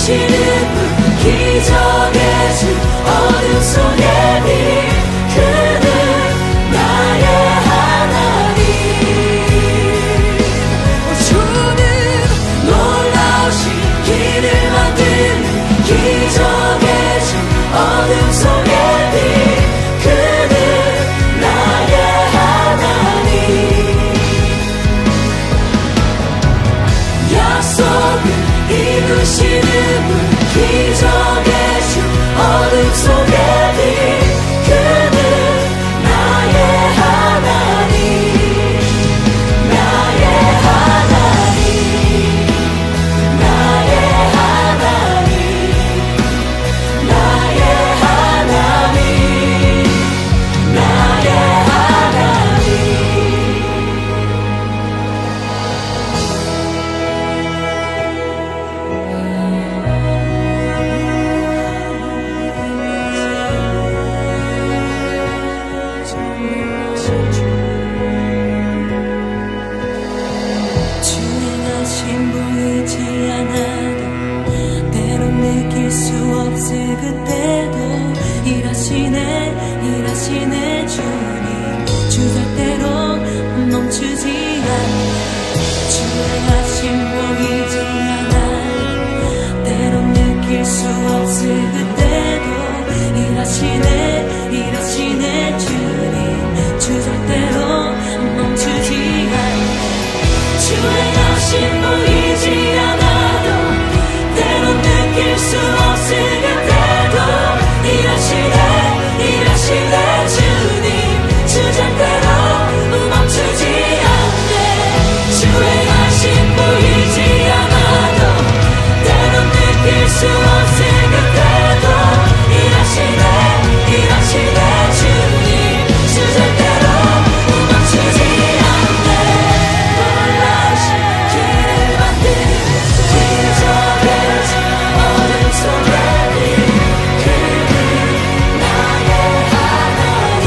이루시는 분 기적의 주 어둠 속의 빛 그는 나의 하나님 주는 놀라우신 길을 만드는 기적의 주 어둠 속의 빛 그는 나의 하나님 약속을 이루시는 분 기적의 주 어둠 속의 빛 그는 나의 하나님 나의 하나님 나의 하나님 나의 하나님 나의 하나님 주행하신 보이지 않아도 때론 느낄 수 없을 그때도 일하시네 주님 주 절대로 멈추지 않네 주행하신 보이지 않아도 때론 느낄 수 없을 그때도 일하시네 주님 주 절대로 멈추지 않네 주행하신 보이지 않아도 때론 느낄 수 없을 그때도 일하시네 주님 주 절대로 멈추지 않네 주행하신 보이지 않아도 때론 느낄 수 없을 그때도 일하시네 주님 주 절대로 멈추지 않네 놀라우신 길을 만드는 기적의 주 어둠 속의 빛 그는 나의 하나님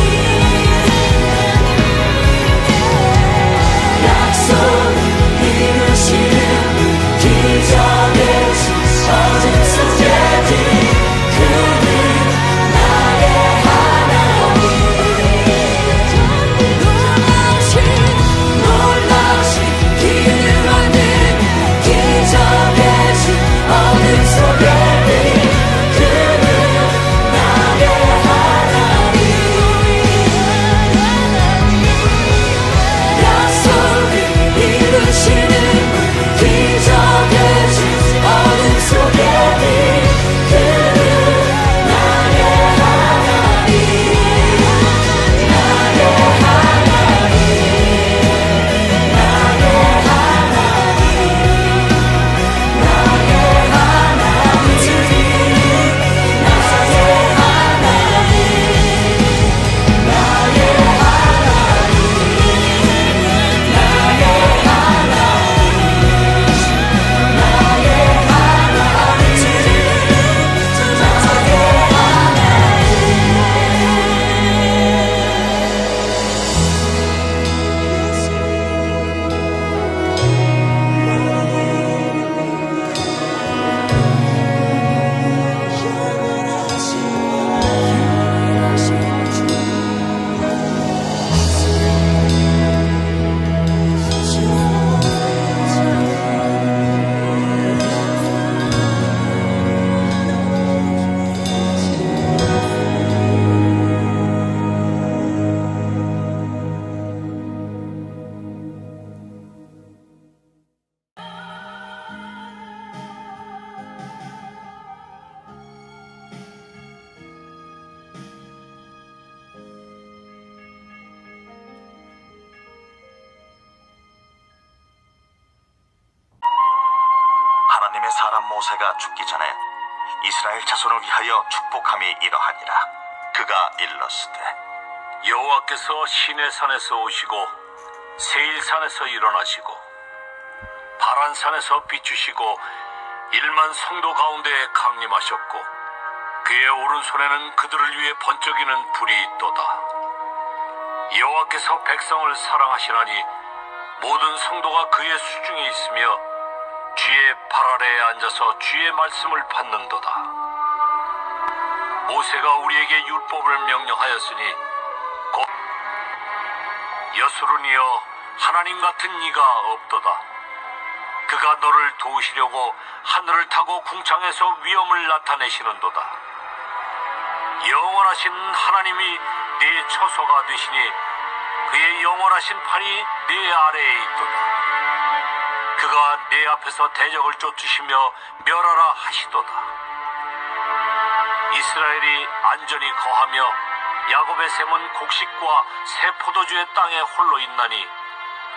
약속을 이루시는 분 기적의 주 어둠 속의 빛 그는 나의 하나님 놀라우신 길을 만드는 기적의 주 어둠 속의 빛 그는 나의 하나님 약속을 이루시는 분 기적의 주 어둠 속의 빛 그는 나의 하나님 나의 하나님 나의 하나님 나의 하나님 주님 나의 하나님 나의 하나님의 사람 모세가 죽기 전에 이스라엘 자손을 위하여 축복함이 이러하니라. 그가 일렀으되 여호와께서 시내산에서 오시고 세일산에서 일어나시고 바란산에서 비추시고 1만 성도 가운데 강림하셨고 그의 오른손에는 그들을 위해 번쩍이는 불이 있도다. 여호와께서 백성을 사랑하시나니 모든 성도가 그의 수중에 있으며 주의 발 아래에 앉아서 주의 말씀을 받는도다. 모세가 우리에게 율법을 명령하였으니 곧 여수론이여 하나님 같은 이가 없도다. 그가 너를 도우시려고 하늘을 타고 궁창에서 위엄을 나타내시는도다. 영원하신 하나님이 네 처소가 되시니 그의 영원하신 팔이 네 아래에 있도다. 그가 내 앞에서 대적을 쫓으시며 멸하라 하시도다. 이스라엘이 안전히 거하며 야곱의 샘은 곡식과 새 포도주의 땅에 홀로 있나니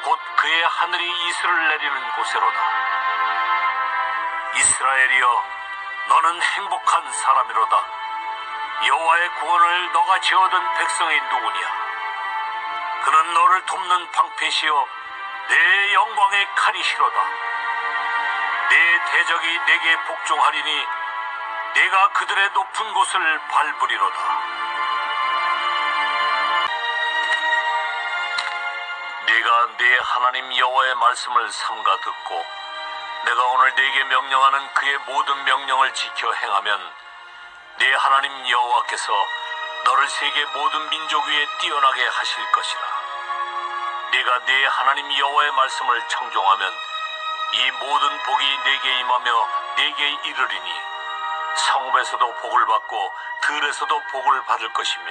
곧 그의 하늘이 이슬을 내리는 곳에로다. 이스라엘이여 너는 행복한 사람이로다. 여호와의 구원을 너가 지어든 백성이 누구냐? 그는 너를 돕는 방패시요 내 영광의 칼이시로다. 내 대적이 내게 복종하리니 내가 그들의 높은 곳을 밟으리로다. 네가 네 하나님 여호와의 말씀을 삼가 듣고 내가 오늘 네게 명령하는 그의 모든 명령을 지켜 행하면 네 하나님 여호와께서 너를 세계 모든 민족 위에 뛰어나게 하실 것이라. 네가 네 하나님 여호와의 말씀을 청종하면 이 모든 복이 네게 임하며 네게 이르리니 성읍에서도 복을 받고 들에서도 복을 받을 것이며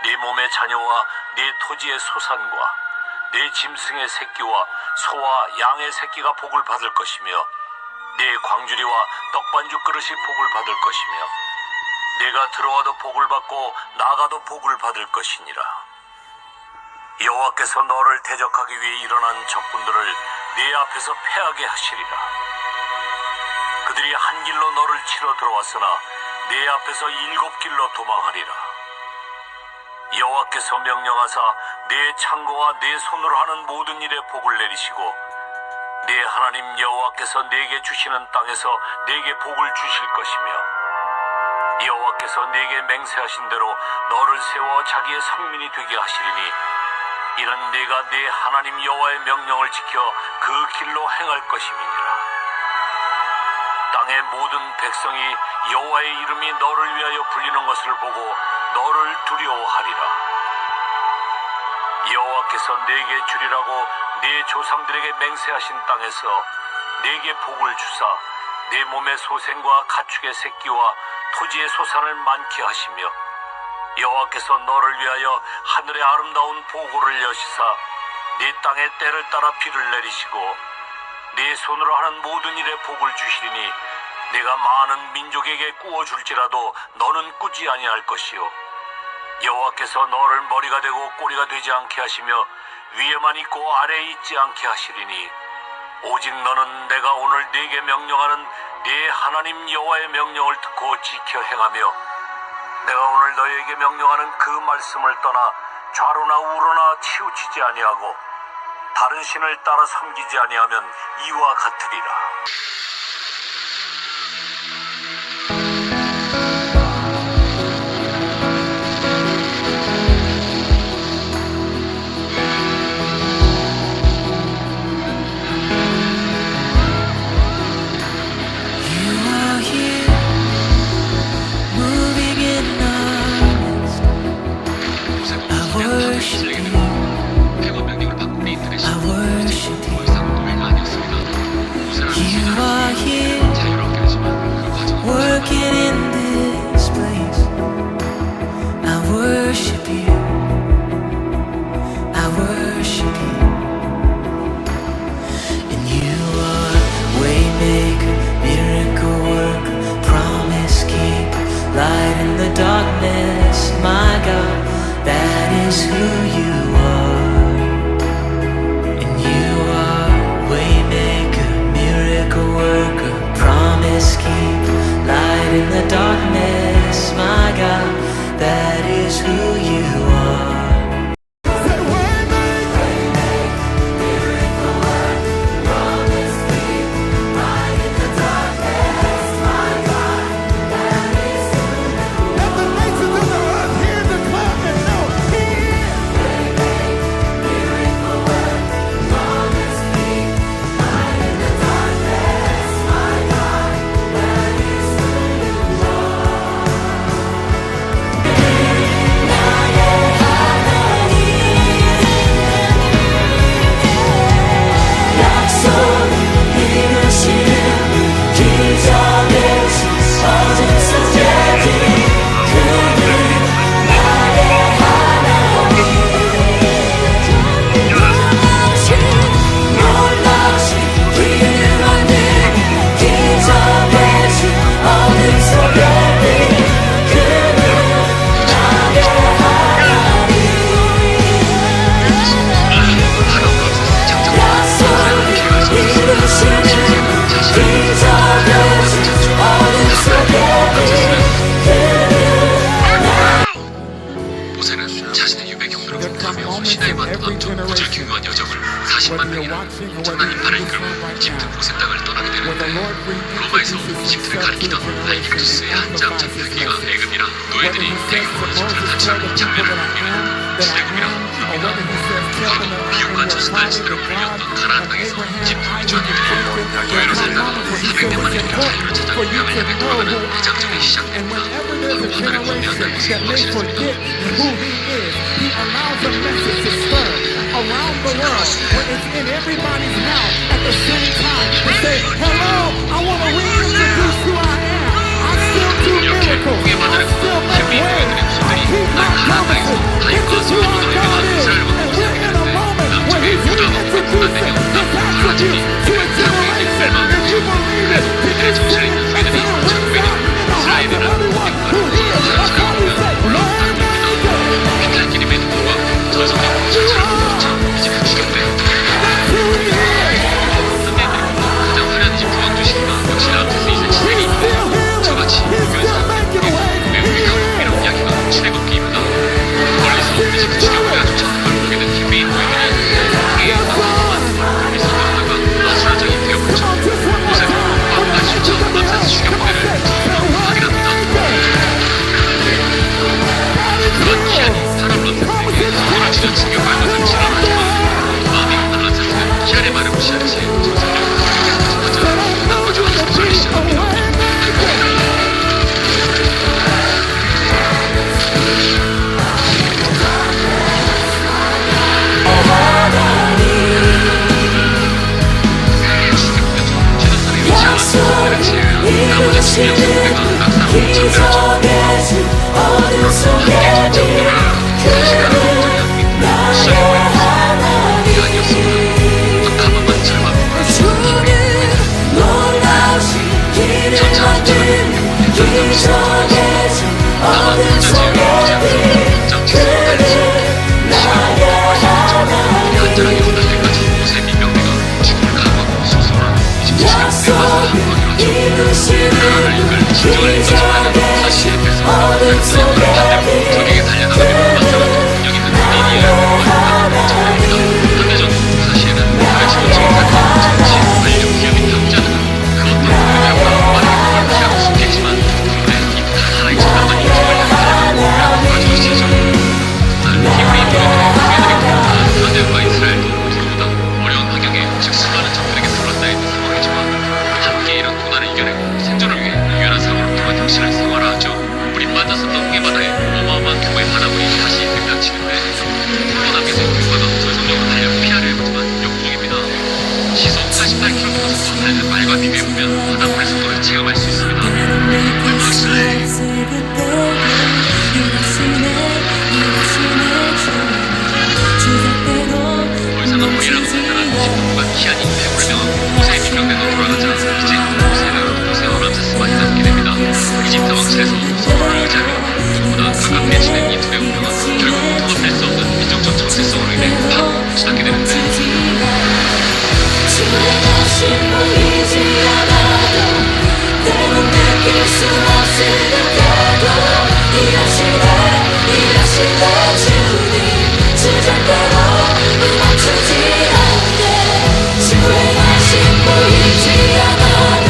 네 몸의 자녀와 네 토지의 소산과 네 짐승의 새끼와 소와 양의 새끼가 복을 받을 것이며 네 광주리와 떡반죽 그릇이 복을 받을 것이며 네가 들어와도 복을 받고 나가도 복을 받을 것이니라. 여호와께서 너를 대적하기 위해 일어난 적군들을 네 앞에서 패하게 하시리라. 그들이 한 길로 너를 치러 들어왔으나 네 앞에서 7길로 도망하리라. 여호와께서 명령하사 네 창고와 네 손으로 하는 모든 일에 복을 내리시고 네 하나님 여호와께서 네게 주시는 땅에서 네게 복을 주실 것이며 여호와께서 네게 맹세하신 대로 너를 세워 자기의 성민이 되게 하시리니 이는 네가 네 하나님 여호와의 명령을 지켜 그 길로 행할 것임이니라. 땅의 모든 백성이 여호와의 이름이 너를 위하여 불리는 것을 보고 너를 두려워하리라. 여호와께서 네게 주리라고 네 조상들에게 맹세하신 땅에서 네게 복을 주사 네 몸의 소생과 가축의 새끼와 토지의 소산을 많게 하시며 여호와께서 너를 위하여 하늘의 아름다운 보고를 여시사 네 땅에 때를 따라 비를 내리시고 네 손으로 하는 모든 일에 복을 주시리니 내가 많은 민족에게 꾸어줄지라도 너는 꾸지 아니할 것이요 여호와께서 너를 머리가 되고 꼬리가 되지 않게 하시며 위에만 있고 아래에 있지 않게 하시리니 오직 너는 내가 오늘 네게 명령하는 네 하나님 여호와의 명령을 듣고 지켜 행하며 내가 오늘 너에게 명령하는 그 말씀을 떠나 좌로나 우로나 치우치지 아니하고 다른 신을 따라 섬기지 아니하면 이와 같으리라. 고질경유한 여정을 40만 명이나 엄청난 인파를 이끌고 집트 보센 땅을 떠나게 되는데 로마에서 집트를 가리키던 알기투스의 한장 장표기가 애금이라 노예들이 대규모로 집트를 탈출하는 장면을 우리는 출애굽이라고 부릅니다. 과거 미혹과 저승날지대로 불렸던 가나안 땅에서 집트 위주한 이들이 노예로 살다가 400년 만에 자유를 찾아 위험을 향해 돌아가는 대장정이 시작됩니다. 바로 하늘을 건너는 것이 확실했습니다. Around the world, when it's in everybody's mouth at the same time, to say, hello, I want to reintroduce who I am. I still do miracles. I still make ways. I keep my promises. This is who our God is. And we're in a moment where He's reintroducing His attributes to a generation. If you believe it, then you sing it and then ring out in the hearts of everyone who hears. That's all we say. Learn that 비탈길이 맺는 것과 저승의 공사처럼 이제 그 지경대 상대들이 가장 화려한 집 부왕 주식과 역시 라암세스 2세 시댁이 저같이 유명한 매우 위대한 이야기가 출애굽기입니다. 멀리서 이제 그 지경대가 쫓아오는 걸 보게 된 히브리인 노예들이 세계에 나가서만 멀리서 떠나다가 아수라장이 되어버리죠. 모세도 마음까지 쫓아 라암세스 주경대를 두드러 확인합니다. 그런 기한이 사람 람세스에게 손을 쥐는 징역할 것을 지랄하지만 마음이 급한 람세스는 기한의 말을 무시한 채 정상적으로 공격하자마자 나머지와 소설이 시작합니다. 이루시는 기적의 주 어둠 속에 빛 그는 나의 하나님 주는 놀라우신 길을 만든 기적의 주 어둠 속에 빛 그는 나의 하나님 간절하게 원할 때까지 모세 민병대가 죽음을 각오하고 소송하는 약속을 이루시는 기적의 주 어둠 속에 빛 적에게 달려나가면 맞서는 여기는 미디어의 정답입니다. 반대전 사시에는 가시고 정사는 정치, 완료, 기업이 탐지하는 그 어떤 의미와 말을 피하고 싶겠지만 그분의 이다 살아있었다만 이 기업을 달려가고 가져오시죠. 히브리 노예들의 가나안과 이스라엘도 서로보다 어려운 환경에 즉 수많은 적들에게 불렀다 있는 상황이지만 함께 이런 고난을 이겨내고 생존을 위해 유연한 사고를 통한 혁신을 생활화하죠. 우린 만났었던 해바다에 어마어마한 규모의 바다물이 다시 등장치는데 홀로 남겨진 교과도 전성적으로 달려 피하려 해보지만 역부족입니다. 시속 48km 속도 달리는 말과 비교해보면 바다물의 속도를 체감할 수 있습니다. 더 이상은 우리라고 판단한 20분간 기한이 되어버리며 모세의 민병대도 돌아가자 이제 모세는 모세와 람세스만 남게 됩니다. 이집트 왕실에서 서로를 의지하며 누구보다 가깝게 지낸 이 두 운명은 결국 통합될 수 없는 민족적 정체성으로 인해 팍 치닫게 되는데 주행하신 보이지 않아도 때론 느낄 수 없으니까도 일하시네 주님 주절대로 멈추지 않네 주행하신 보이지 않아도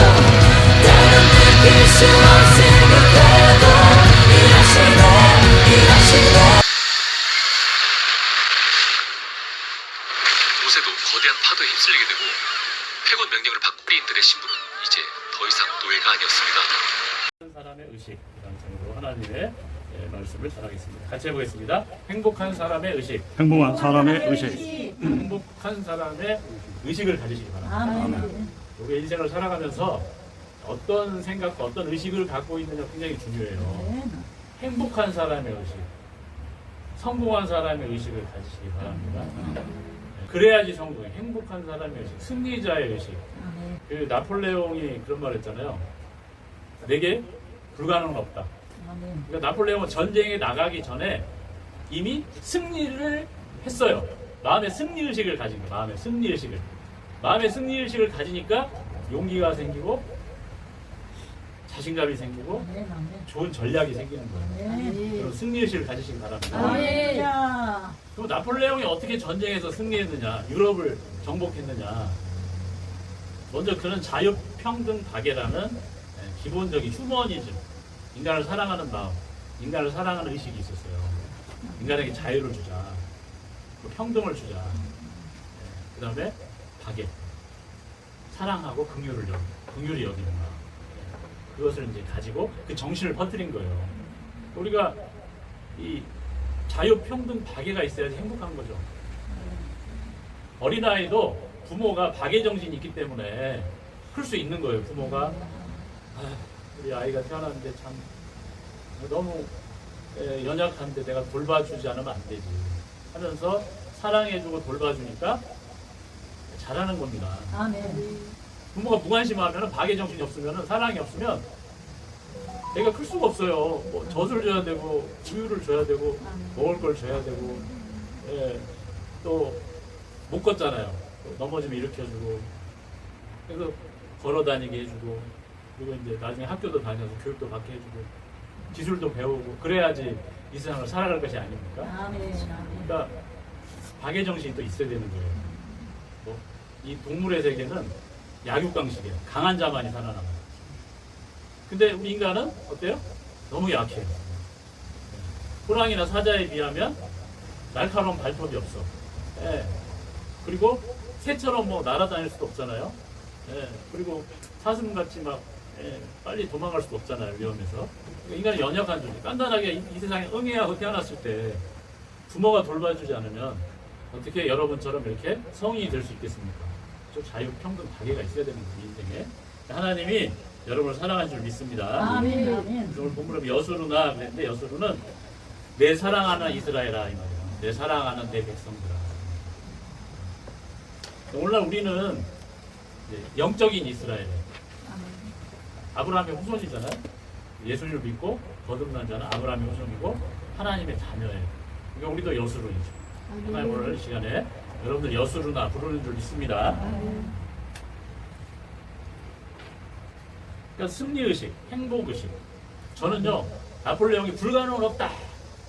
때론 느낄 수 없으니까도 일하시네 모세도 거대한 파도에 휩쓸리게 되고 폐곤 명령을 받고 우리인들의 신분은 이제 더 이상 노예가 아니었습니다. 사람의 의식이라는 제목으로 하나님의 말씀을 전하겠습니다. 같이 해보겠습니다. 행복한 사람의 의식. 행복한 사람의 의식. 행복한 사람의 의식을 가지시기 바랍니다. 우리 인생을 살아가면서 어떤 생각과 어떤 의식을 갖고 있느냐 굉장히 중요해요. 행복한 사람의 의식, 성공한 사람의 의식을 가지시기 바랍니다. 그래야지 성공해. 행복한 사람의 의식, 승리자의 의식. 그 나폴레옹이 그런 말 했잖아요. 내게 불가능은 없다. 그러니까 나폴레옹은 전쟁에 나가기 전에 이미 승리를 했어요. 마음의 승리의식을 가진 거예요. 마음의 승리의식을 가지니까 용기가 생기고 자신감이 생기고 아멘, 아멘. 좋은 전략이 생기는 거예요. 아멘. 그럼 승리의식을 가지시기 바랍니다. 할렐루야. 그럼 나폴레옹이 어떻게 전쟁에서 승리했느냐, 유럽을 정복했느냐. 먼저 그는 자유평등박애라는 기본적인 휴머니즘, 인간을 사랑하는 마음, 인간을 사랑하는 의식이 있었어요. 인간에게 자유를 주자, 평등을 주자. 그 다음에 박애, 사랑하고 긍휼히 여기는 마음. 그것을 이제 가지고 그 정신을 퍼뜨린 거예요. 우리가 이 자유평등 박애가 있어야지 행복한 거죠. 어린아이도 부모가 박애 정신이 있기 때문에 클 수 있는 거예요. 부모가 우리 아이가 태어났는데 참 너무 연약한데 내가 돌봐주지 않으면 안 되지 하면서 사랑해주고 돌봐주니까 잘하는 겁니다. 아멘. 부모가 무관심하면 박애 정신이 없으면 사랑이 없으면 애가 클 수가 없어요. 뭐 젖을 줘야 되고 우유를 줘야 되고 먹을 걸 줘야 되고 또 못 걷잖아요. 넘어지면 일으켜주고 그래서 걸어 다니게 해주고 그리고 이제 나중에 학교도 다녀서 교육도 받게 해주고 기술도 배우고 그래야지 이 세상을 살아갈 것이 아닙니까? 아멘. 아멘. 그러니까 박애 정신이 또 있어야 되는 거예요. 뭐, 이 동물의 세계는 약육강식이에요. 강한 자만이 살아남아요. 근데 우리 인간은 어때요? 너무 약해요. 호랑이나 사자에 비하면 날카로운 발톱이 없어. 예. 그리고 새처럼 뭐 날아다닐 수도 없잖아요. 예. 그리고 사슴같이 막 빨리 도망갈 수도 없잖아요. 위험해서. 그러니까 인간은 연약한 존재. 단단하게 이 세상에 응애하고 태어났을 때 부모가 돌봐주지 않으면 어떻게 여러분처럼 이렇게 성인이 될 수 있겠습니까? 좀 자유평등 박애가 있어야 되는 거예요. 인생에. 하나님이 여러분을 사랑하는 줄 믿습니다. 아멘. 아멘. 오늘 본문은 여수루나 그랬는데 여수루는 내 사랑하는 이스라엘아 이 말이야. 내 사랑하는 내 백성들아. 오늘날 우리는 이제 영적인 이스라엘. 아브라함의 후손이잖아요. 예수님을 믿고 거듭난 자는 아브라함의 후손이고 하나님의 자녀예요. 그러니까 우리도 여수루이죠. 하나님 오늘 이 시간에 여러분들 여수루나 부르는 줄 믿습니다. 그러니까 승리의식, 행복의식. 저는요, 나폴레옹이 불가능은 없다.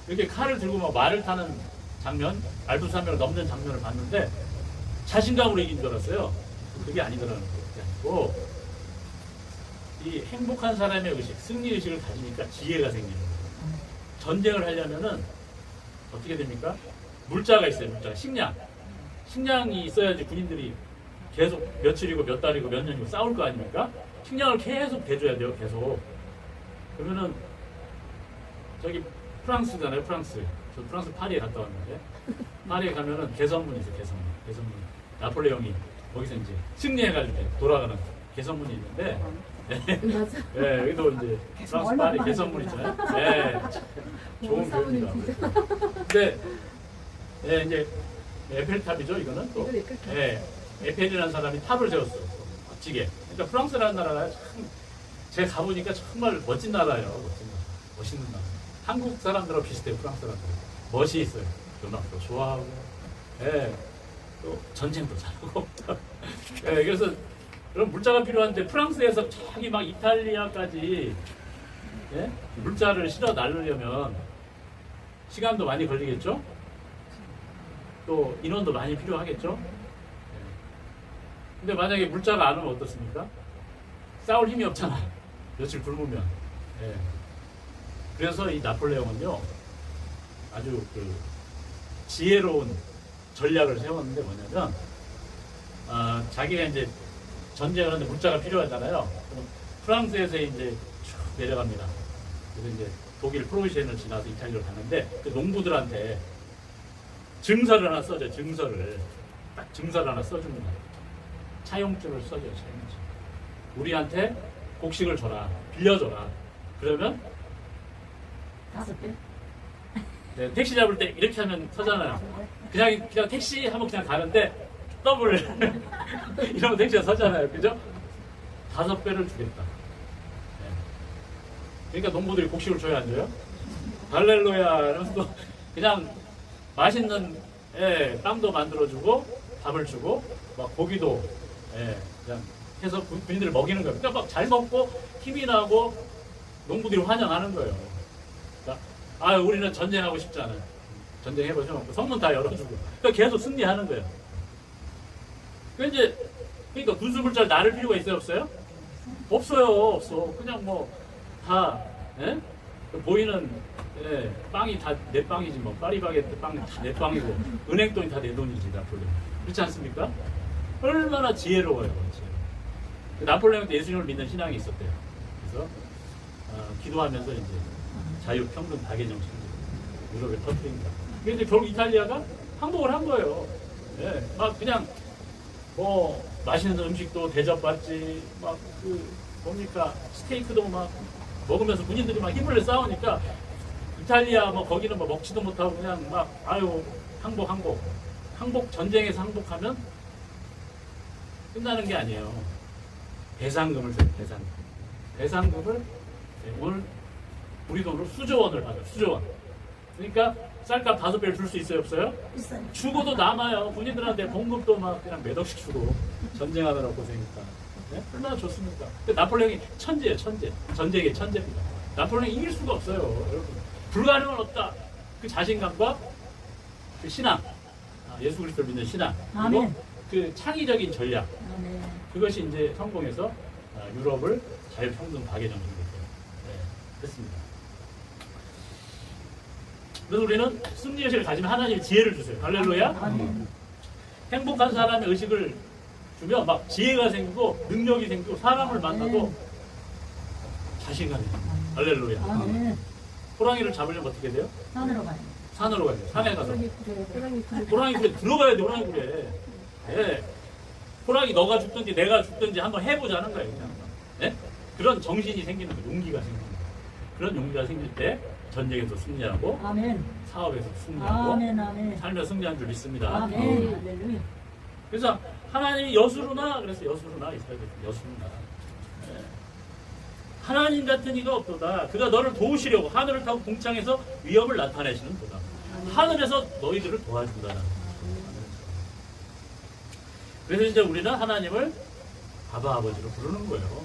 이렇게 칼을 들고 막 말을 타는 장면, 알프스산맥을 넘는 장면을 봤는데 자신감으로 이긴 줄 알았어요. 그게 아니더라는 게 아니고 이 행복한 사람의 의식, 승리의식을 가지니까 지혜가 생기는 거예요. 전쟁을 하려면은 어떻게 됩니까? 물자가 있어요. 물자. 식량. 식량이 있어야지 군인들이 계속 며칠이고 몇 달이고 몇 년이고 싸울 거 아닙니까? 식량을 계속 대줘야 돼요. 계속. 그러면은 저기 프랑스잖아요. 프랑스. 저 프랑스 파리에 갔다 왔는데 파리에 가면은 개선문이 있어요. 개선문. 나폴레옹이 거기서 이제 승리해가지고 돌아가는 개선문이 있는데 네, 여기도 이제 프랑스 파리 개선문 있잖아요. 네, 좋은 교육입니다. 근데 네, 이제 에펠탑이죠. 이거는 또 네, 에펠이라는 사람이 탑을 세웠어요. 멋지게. 그러니까 프랑스라는 나라가 참 제가 가보니까 정말 멋진 나라예요. 멋있는 나라. 한국 사람들하고 비슷해요. 프랑스 사람들. 멋이 있어요. 음악도 좋아하고, 예, 또 전쟁도 잘하고. 예, 그래서 그런 물자가 필요한데 프랑스에서 저기 막 이탈리아까지 예? 물자를 실어 나르려면 시간도 많이 걸리겠죠? 또 인원도 많이 필요하겠죠? 근데 만약에 물자가 안 오면 어떻습니까? 싸울 힘이 없잖아. 며칠 굶으면. 예. 그래서 이 나폴레옹은요, 아주 그 지혜로운 전략을 세웠는데 뭐냐면, 자기가 이제 전쟁을 하는데 물자가 필요하잖아요. 그럼 프랑스에서 이제 쭉 내려갑니다. 그래서 이제 독일 프로이센을 지나서 이탈리아로 가는데 그 농부들한테 증서를 하나 써줘요. 증서를. 딱 증서를 하나 써줍니다. 차용증을 써줘요. 차용증. 우리한테 곡식을 줘라. 빌려줘라. 그러면 5배? 네, 택시 잡을 때 이렇게 하면 서잖아요. 그냥 택시 하면 그냥 가는데 더블 이러면 택시가 서잖아요. 그죠? 5배를 주겠다. 네. 그러니까 농부들이 곡식을 줘야 안 줘요? 할렐루야 이러면서 그냥 맛있는 빵도 만들어주고 밥을 주고 막 고기도 그냥 해서 군인들을 먹이는 거예요. 그러니까 막 잘 먹고 힘이 나고 농부들이 환영하는 거예요. 그러니까 아 우리는 전쟁하고 싶지 않아요. 전쟁해보죠. 성문 다 열어주고. 그러니까 계속 승리하는 거예요. 그러니까 군수불잘 나를 필요가 있어요, 없어요? 없어요, 없어. 그냥 뭐 다 보이는 빵이 다 내 빵이지 뭐 파리바게뜨 빵이 다 내 빵이고 은행돈이 다 내 돈이지 나폴레옹. 그렇지 않습니까? 얼마나 지혜로워요, 지혜로워. 나폴레옹 때 예수님을 믿는 신앙이 있었대요. 그래서 기도하면서 이제 자유, 평등, 다계 정신을 유럽에 터뜨립니다. 그런데 결국 이탈리아가 항복을 한 거예요. 막 그냥 뭐 맛있는 음식도 대접받지, 막 뭡니까 스테이크도 막 먹으면서 군인들이 막 힘을 내 싸우니까 이탈리아 뭐 거기는 뭐 먹지도 못하고 그냥 막 아유 항복 전쟁에서 항복하면 끝나는 게 아니에요. 배상금을 줘요. 배상금을 오늘 우리 돈으로 수조 원을 받아요. 수조 원. 그러니까 쌀값 5배를 줄 수 있어요, 없어요? 있어요. 주고도 남아요. 군인들한테 봉급도 막 그냥 몇 억씩 주고 전쟁하느라고 고생했다. 네? 얼마나 좋습니까? 나폴레옹이 천재예요, 천재. 전쟁의 천재입니다. 나폴레옹이 이길 수가 없어요, 여러분. 불가능은 없다. 그 자신감과 그 신앙, 예수 그리스도를 믿는 신앙, 그리고 아멘. 그 창의적인 전략, 아멘. 그것이 이제 성공해서 유럽을 자유평등 박애 정신으로 했습니다. 그래서 우리는 승리 의식을 가지면 하나님이 지혜를 주세요. 할렐루야. 아멘. 행복한 사람의 의식을 주면 막 지혜가 생기고 능력이 생기고 사람을 만나도 자신감이 생겨요. 할렐루야. 아멘. 호랑이를 잡으려면 어떻게 돼요? 산으로 가요. 산으로 가야 돼요. 산에 가서. 그래. 호랑이 굴에 들어가야 돼. 호랑이 굴에. 예. 호랑이 너가 죽든지 내가 죽든지 한번 해보자는 거예요. 그냥. 예? 그런 정신이 생기는 거예요. 용기가 생기는 거예요. 그런 용기가 생길 때 전쟁에서 승리하고 아멘. 사업에서 승리하고 아멘. 아멘. 삶에서 승리한 줄 믿습니다. 아멘. 할렐루야. 그래서 하나님이 여수로나 그래서 여수로나 이스라엘 여수로나 하나님 같은 이가 없도다. 그가 너를 도우시려고 하늘을 타고 궁창에서 위협을 나타내시는 도다. 하늘에서 너희들을 도와준다는. 그래서 이제 우리는 하나님을 아바 아버지로 부르는 거예요.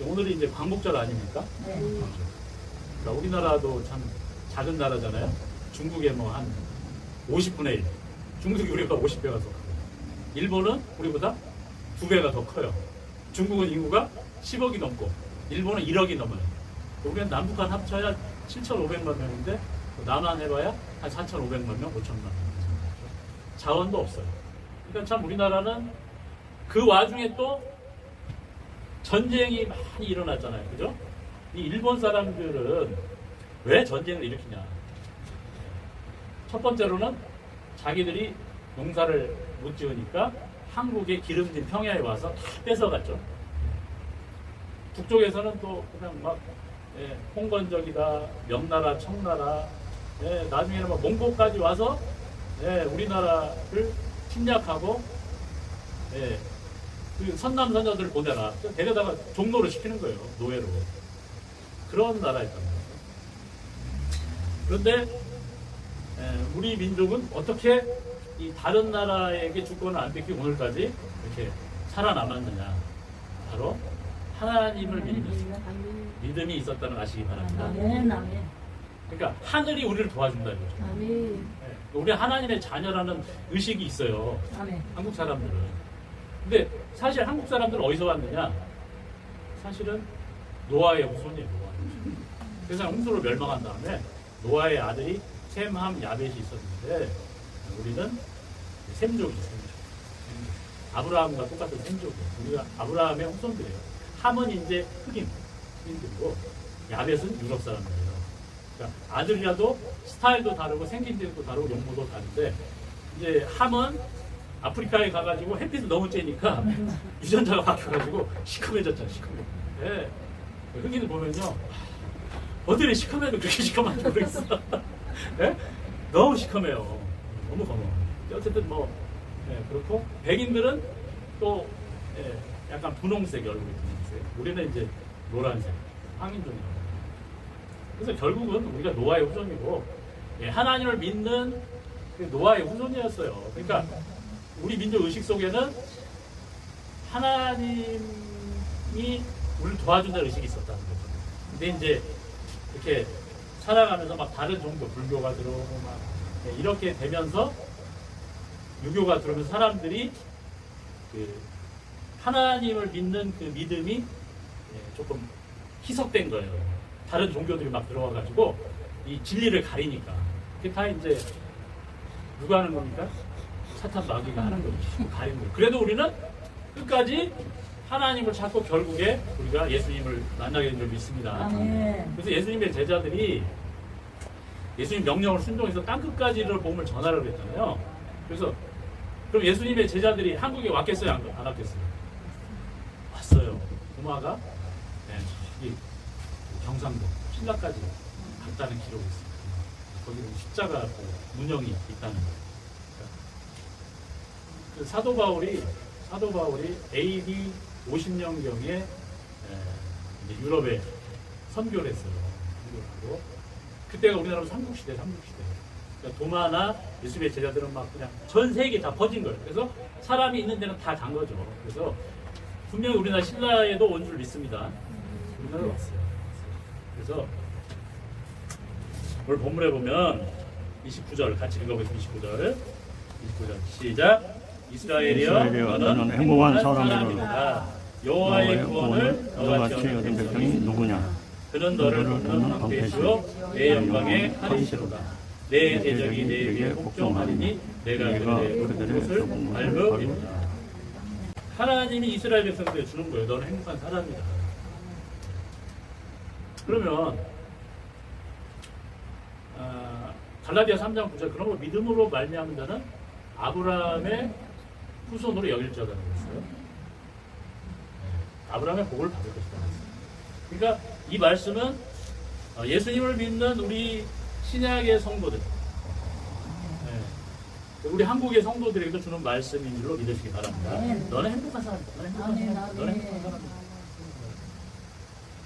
오늘이 이제 광복절 아닙니까? 네. 그러니까 우리나라도 참 작은 나라잖아요. 중국에 뭐 한 50분의 1. 중국이 우리보다 50배가 더 크고. 일본은 우리보다 2배가 더 커요. 중국은 인구가 10억이 넘고 일본은 1억이 넘어요. 우리는 남북한 합쳐야 7,500만 명인데 남한 해봐야 한 4,500만 명, 5,000만 명. 자원도 없어요. 그러니까 참 우리나라는 그 와중에 또 전쟁이 많이 일어났잖아요. 그죠? 이 일본 사람들은 왜 전쟁을 일으키냐. 첫 번째로는 자기들이 농사를 못 지으니까 한국의 기름진 평야에 와서 다 뺏어갔죠. 북쪽에서는 또 그냥 막 홍건적이다, 명나라, 청나라, 나중에는 막 몽고까지 와서 우리나라를 침략하고 그 선남선녀들 보내라. 데려다가 종로를 시키는 거예요. 노예로. 그런 나라였단 말이에요. 그런데 우리 민족은 어떻게 이 다른 나라에게 주권을 안 뺏기고 오늘까지 이렇게 살아남았느냐. 바로 하나님을 믿는 믿음이 있었다는 걸 아시기 바랍니다. 아멘. 아멘. 그러니까 하늘이 우리를 도와준다 이거죠. 아멘. 우리 하나님의 자녀라는 의식이 있어요. 아멘. 한국 사람들은. 근데 사실 한국 사람들은 어디서 왔느냐? 사실은 노아의 후손이에요. 노아. 세상 홍수로 멸망한 다음에 노아의 아들이 셈, 함, 야벳이 있었는데 우리는 셈족이죠. 셈족. 아브라함과 똑같은 셈족이에요. 우리가 아브라함의 후손들이에요. 함은 이제 흑인들이고 야벳은 유럽 사람들이에요. 그러니까 아들이라도 스타일도 다르고 생긴 데도 다르고 용모도 다른데 이제 함은 아프리카에 가가지고 햇빛을 너무 쬐니까 유전자가 바뀌어가지고 시커매졌잖아요. 시커매. 네. 흑인을 보면요. 어들이 시커매도 그렇게 시커먼지 모르겠어. 네? 너무 시커매요. 너무 검어. 어쨌든 뭐 그렇고 백인들은 또 약간 분홍색 얼굴이 분홍색. 우리는 이제 노란색. 황인종이라고. 그래서 결국은 우리가 노아의 후손이고 하나님을 믿는 그 노아의 후손이었어요. 그러니까 우리 민족 의식 속에는 하나님이 우리를 도와준다는 의식이 있었다는 거죠. 근데 이제 이렇게 살아가면서 막 다른 종교, 불교가 들어오고 막 이렇게 되면서 유교가 들어오면서 사람들이 그 하나님을 믿는 그 믿음이 조금 희석된 거예요. 다른 종교들이 막 들어와가지고 이 진리를 가리니까. 그게 다 이제 누가 하는 겁니까? 사탄 마귀가 하는 거죠. 가리는 거예요. 그래도 우리는 끝까지 하나님을 찾고 결국에 우리가 예수님을 만나게 된 줄 믿습니다. 아멘. 그래서 예수님의 제자들이 예수님 명령을 순종해서 땅끝까지를 복음을 전하라고 했잖아요. 그래서 그럼 예수님의 제자들이 한국에 왔겠어요? 안 왔겠어요? 왔어요. 도마가 저기 경상도 신라까지 갔다는 기록이 있습니다. 거기는 십자가 문형이 있다는 거예요. 그 사도 바울이 AD 50년경에 유럽에 선교를 했어요. 선교를 하고 그때가 우리나라 삼국시대. 그러니까 도마나 예수님의 제자들은 막 그냥 전 세계에 다 퍼진 거예요. 그래서 사람이 있는 데는 다 간 거죠. 그래서 분명히 우리나라 신라에도 온 줄 믿습니다. 우리나라에 왔어요. 그래서 오늘 본문에 보면 29절 같이 읽어보겠습니다. 29절 시작. 이스라엘이여 너는 행복한 사람이다. 여호와의 구원을 너같이 얻은 백성이 누구냐? 그는 너를 돕는 방패시오 내 영광의 하리시로다. 내 대적이 내게 복종하리니 내가 그들의 곳을 밟으리로다. 하나님이 이스라엘 백성들에게 주는 거예요. 너는 행복한 사람이다. 그러면 갈라디아 3장 9절 그런 걸 믿음으로 말미암은 자는 아브라함의 후손으로 여길 자라고 했어요. 아브라함의 복을 받을 것이다. 그러니까 이 말씀은 예수님을 믿는 우리 신약의 성도들, 우리 한국의 성도들에게도 주는 말씀인 줄로 믿으시기 바랍니다. 너는 행복한 사람이다. 너는 행복한 사람이다.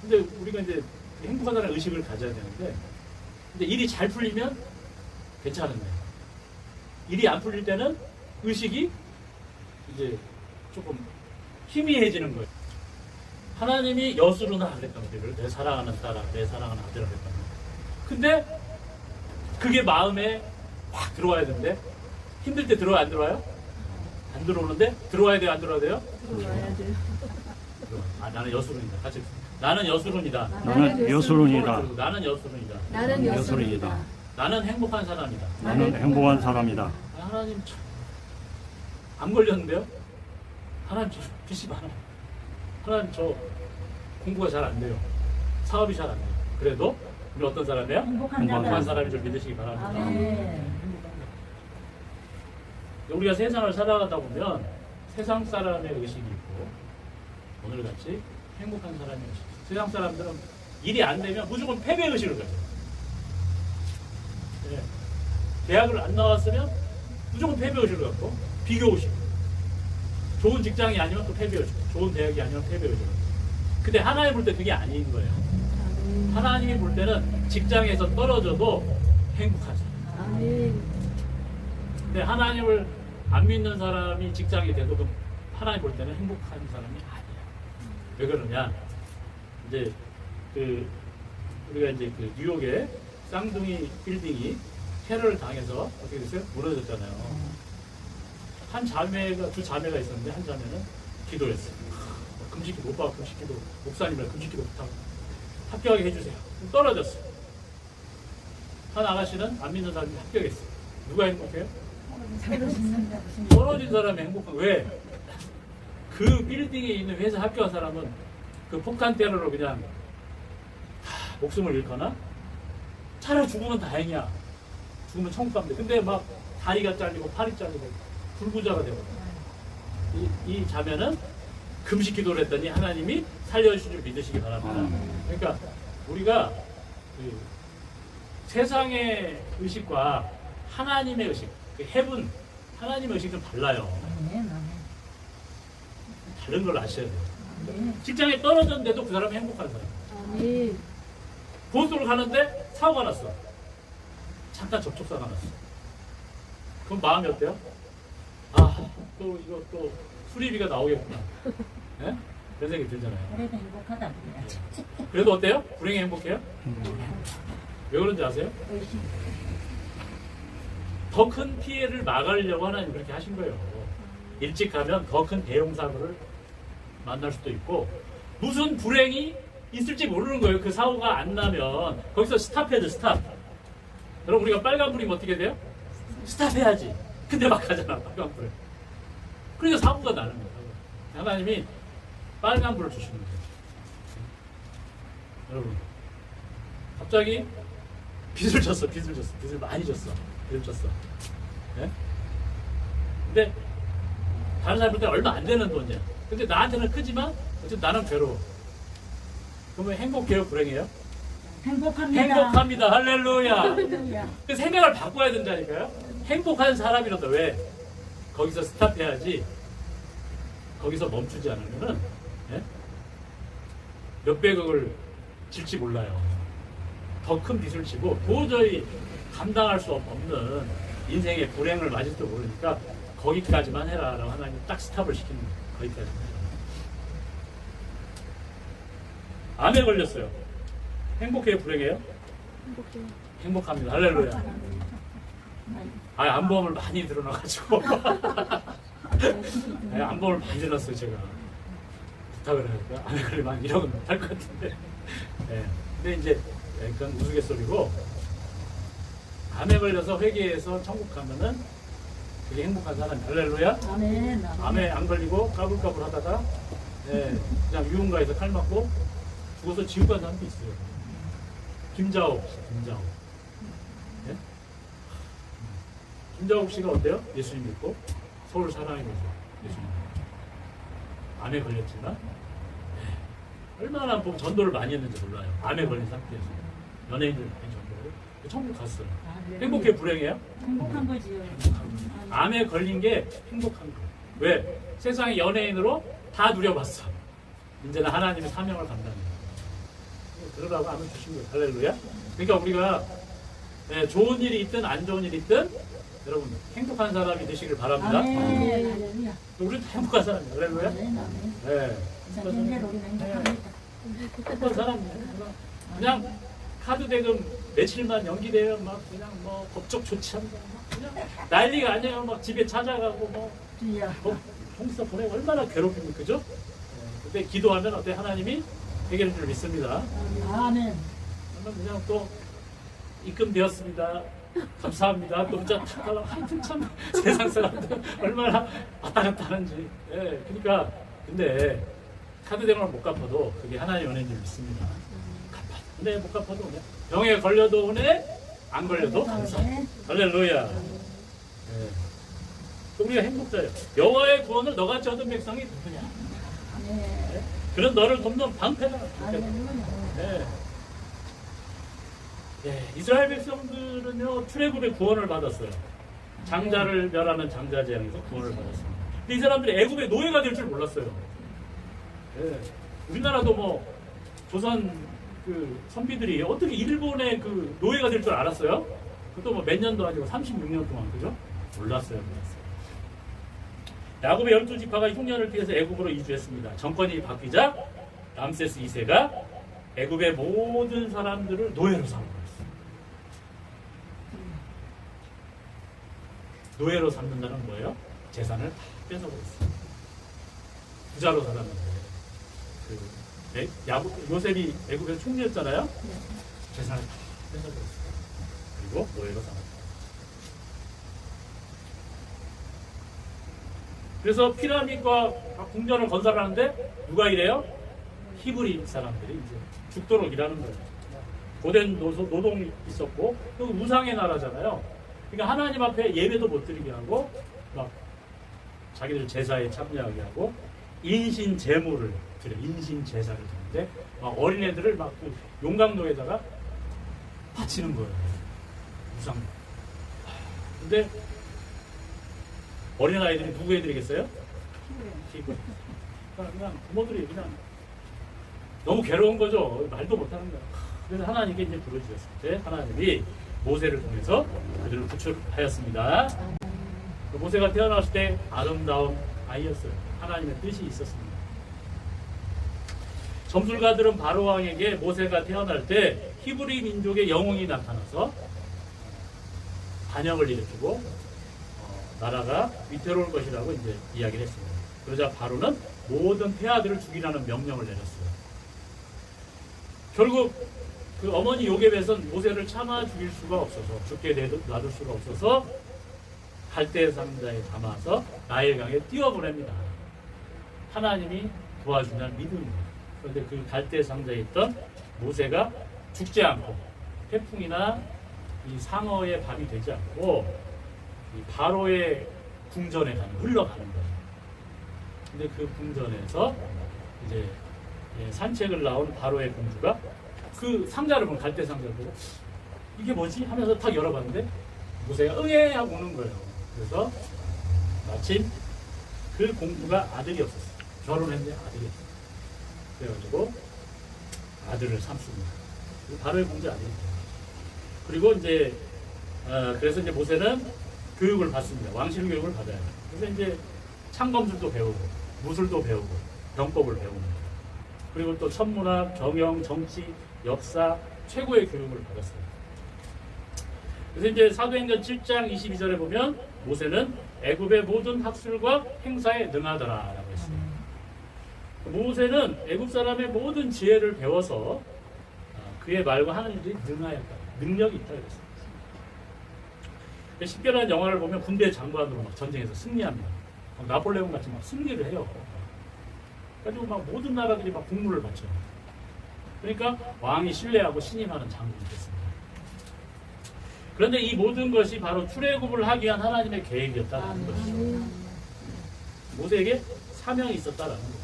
근데 우리가 이제 행복한 사람의 의식을 가져야 되는데, 근데 일이 잘 풀리면 괜찮은데, 일이 안 풀릴 때는 의식이 이제 조금 희미해지는 거예요. 하나님이 여수로나 그랬단 말이에요. 내 사랑하는 딸아, 내 사랑하는 아들아 그랬단 말이에요. 근데 그게 마음에 확 들어와야 되는데 힘들 때 들어와요? 안 들어와요? 안 들어오는데 들어와야 돼요? 안 들어와야 돼요? 들어와야 돼요. 나는 여수론이다. 같이 나는 여수론이다. 나는 여수론이다. 나는 여수론이다. 나는 여수론이다. 나는 행복한 사람이다. 나는 행복한 사람이다. 하나님 참 안 걸렸는데요? 하나님 저 빚이 많아요. 하나님 저 공부가 잘 안 돼요. 사업이 잘 안 돼요. 그래도 우리 어떤 사람이에요? 행복한 사람인 줄 믿으시기 바랍니다. 아멘. 우리가 세상을 살아가다 보면 세상 사람의 의식이 있고 오늘같이 행복한 사람의 의식. 세상 사람들은 일이 안 되면 무조건 패배 의식을 가져요. 네. 대학을 안 나왔으면 무조건 패배 의식을 갖고 비교 의식. 좋은 직장이 아니면 또 패배 의식. 좋은 대학이 아니면 패배 의식. 근데 하나님 볼 때 그게 아닌 거예요. 하나님이 볼 때는 직장에서 떨어져도 행복한 사람. 아멘. 근데 하나님을 안 믿는 사람이 직장이 돼도 그럼 하나님 볼 때는 행복한 사람이 아니에요. 왜 그러냐? 이제 우리가 이제 그 뉴욕의 쌍둥이 빌딩이 테러를 당해서 어떻게 됐어요? 무너졌잖아요. 두 자매가 있었는데 한 자매는 기도했어요. 금식기도 오빠가 금식기도 목사님이랑 금식기도 부탁 합격하게 해주세요. 떨어졌어요. 한 아가씨는 안 믿는 사람이 합격했어요. 누가 행복해요? 떨어진 사람이 행복한. 왜? 그 빌딩에 있는 회사 합격한 사람은 그 폭탄 테러로 그냥 목숨을 잃거나 차라리 죽으면 다행이야. 죽으면 천국 가면 돼. 근데 막 다리가 잘리고 팔이 잘리고 불구자가 되거든요. 이 자매는 금식 기도를 했더니 하나님이 살려주신 줄 믿으시기 바랍니다. 그러니까 우리가 그 세상의 의식과 하나님의 의식, 그 해분, 하나님의 의식이 좀 달라요. 다른 걸 아셔야 돼요. 직장에 떨어졌는데도 그 사람이 행복한 사람. 아멘. 보수를 가는데 사고가 났어. 잠깐 접촉사가 났어. 그럼 마음이 어때요? 또 이거 또 수리비가 나오겠구나. 예? 그런 생각이 들잖아요. 그래도 행복하다. 그래도 어때요? 불행히 행복해요? 왜 그런지 아세요? 의식. 더 큰 피해를 막으려고 하나님 그렇게 하신 거예요. 일찍 가면 더 큰 대형 사고를 만날 수도 있고 무슨 불행이 있을지 모르는 거예요. 그 사고가 안 나면 거기서 스탑해야죠. 스탑. 여러분 우리가 빨간불이면 어떻게 돼요? 스탑해야지. 근데 막 가잖아. 빨간불에. 그러니까 사고가 나는 거예요. 하나님이 빨간불을 주시는 거예요. 여러분 갑자기 빚을 졌어. 빚을 많이 졌어. 빚을 졌어. 예? 근데 다른 사람한테 얼마 안 되는 돈이야. 근데 나한테는 크지만 어쨌든 나는 괴로워. 그러면 행복해요? 불행해요? 행복합니다. 행복합니다. 할렐루야. 할렐루야. 그 생각을 바꿔야 된다니까요. 행복한 사람이라도 왜 거기서 스탑해야지. 거기서 멈추지 않으면은 예? 몇백억을 질지 몰라요. 더 큰 빚을 지고 도저히 감당할 수 없는 인생의 불행을 맞을지도 모르니까 거기까지만 해라라고 하나님 딱 스탑을 시키는 거예요. 거기까지만 해라. 암에 걸렸어요. 행복해요? 불행해요? 행복합니다. 할렐루야. 암보험을 많이 들어놔가지고 암보험을 많이 들었어요. 제가 부탁을 하니까 암에 걸리면 1억은 못할 것 같은데. 근데 이제 그건 우스갯소리고 암에 걸려서 회개해서 천국 가면은 그게 행복한 사람이 할렐루야. 아멘. 암에 안 걸리고 까불까불 하다가 그냥 유흥가에서 칼 맞고 죽어서 지옥 간 사람도 있어요. 김자옥 예? 김자옥 씨가 어때요? 예수님 믿고 서울 사랑이면서 예수님 암에 걸렸지만 얼마나 보면 전도를 많이 했는지 몰라요. 암에 걸린 상태에서 연예인들 많이 전도를 천국 갔어요. 행복해 불행해요? 행복한 거지요. 암에 걸린 게 행복한 거예요. 왜? 세상의 연예인으로 다 누려봤어. 이제는 하나님의 사명을 감당해요. 그러라고 암을 주신 거예요. 할렐루야. 그러니까 우리가 좋은 일이 있든 안 좋은 일이 있든 여러분 행복한 사람이 되시길 바랍니다. 아멘. 할렐루야. 우리도 다 행복한 사람이에요. 할렐루야. 아멘. 아멘. 네. 현재로 우리는 행복합니다. 행복한 사람이에요. 그냥 카드 대금 며칠만 연기되면 막 그냥 뭐 법적 조치한다. 그냥 난리가 아니에요. 막 집에 찾아가고 뭐 주여. 홍사 보내고 얼마나 괴롭힙니까, 그죠? 그때 기도하면 어때? 하나님이 해결할 줄 믿습니다. 아멘. 그냥 또 입금되었습니다. 감사합니다. 또 문자 탁 달라. 하여튼 참 세상 사람들 얼마나 왔다 갔다 하는지. 그러니까 근데 카드 대금을 못 갚아도 그게 하나님의 은혜인 줄 믿습니다. 갚아도 근데 못 갚아도 그냥 병에 걸려도 은혜, 안 걸려도 감사. 할렐루야. 우리가 행복자예요. 여호와의 구원을 너같이 얻은 백성이 누구냐? 네. 그런 너를 돕는 방패다. 할렐루야. 이스라엘 백성들은요 출애굽의 구원을 받았어요. 장자를 멸하는 장자 재앙에서 구원을 받았습니다. 근데 이 사람들이 애굽의 노예가 될 줄 몰랐어요. 우리나라도 뭐 조선 그 선비들이 어떻게 일본의 그 노예가 될 줄 알았어요? 그것도 뭐 몇 년도 아니고 36년 동안 그죠? 몰랐어요. 야곱의 12지파가 흉년을 피해서 애굽으로 이주했습니다. 정권이 바뀌자 람세스 2세가 애굽의 모든 사람들을 노예로 삼았어요. 노예로 삼는다는 뭐예요? 재산을 다 뺏어버렸어요. 부자로 살았는데 요셉이 애굽의 총리였잖아요. 재산을 다 뺏어버렸어요. 그리고 노예로 삼았어요. 그래서 피라밋과 궁전을 건설하는데 누가 일해요? 히브리 사람들이 이제 죽도록 일하는 거예요. 고된 노동이 있었고 또 우상의 나라잖아요. 그러니까 하나님 앞에 예배도 못 드리게 하고 막 자기들 제사에 참여하게 하고 인신 제물을 드려 인신 제사를 드리는데 막 어린애들을 막 그 용광로에다가 바치는 거예요. 우상. 근데 어린 아이들이 누구 해드리겠어요? 그냥 부모들이 그냥 너무 괴로운 거죠. 말도 못하는 거예요. 그래서 하나님께 이제 부르짖었을 때 하나님이 모세를 통해서 그들을 구출하였습니다. 모세가 태어났을 때 아름다운 아이였어요. 하나님의 뜻이 있었습니다. 점술가들은 바로 왕에게 모세가 태어날 때 히브리 민족의 영웅이 나타나서 반역을 일으키고 나라가 위태로울 것이라고 이제 이야기를 했습니다. 그러자 바로는 모든 태아들을 죽이라는 명령을 내렸어요. 결국 그 어머니 요셉에선 모세를 참아 죽일 수가 없어서 죽게 놔둘 수가 없어서 갈대 상자에 담아서 나일강에 띄워보냅니다. 하나님이 도와준다는 믿음입니다. 그런데 그 갈대 상자에 있던 모세가 죽지 않고 태풍이나 이 상어의 밥이 되지 않고 이 바로의 궁전에 흘러가는 거예요. 근데 그 궁전에서 이제 산책을 나온 바로의 공주가 그 상자를 보고 갈대 상자를 보고 이게 뭐지? 하면서 탁 열어봤는데 모세가 응애 하고 오는 거예요. 그래서 마침 그 공주가 아들이 없었어요. 결혼했는데 아들이 없었어요. 그래가지고 아들을 삼습니다. 바로의 공주 아들이죠. 그리고 이제 그래서 이제 모세는 교육을 받습니다. 왕실 교육을 받아요. 그래서 이제 창검술도 배우고 무술도 배우고 병법을 배웁니다. 그리고 또 천문학, 경영, 정치, 역사 최고의 교육을 받았어요. 그래서 이제 사도행전 7장 22절에 보면 모세는 애굽의 모든 학술과 행사에 능하더라라고 했습니다. 모세는 애굽 사람의 모든 지혜를 배워서 그의 말과 하는 일이 능하였다. 능력이 있다 그랬습니다. 십계라는 영화를 보면 군대 장관으로 막 전쟁에서 승리합니다. 나폴레옹 같이 막 승리를 해요. 그래가지고 막 모든 나라들이 막 국물을 바쳐요. 그러니까 왕이 신뢰하고 신임하는 장군이 됐습니다. 그런데 이 모든 것이 바로 출애굽을 하기 위한 하나님의 계획이었다는 것이죠. 모세에게 사명이 있었다라는 거죠.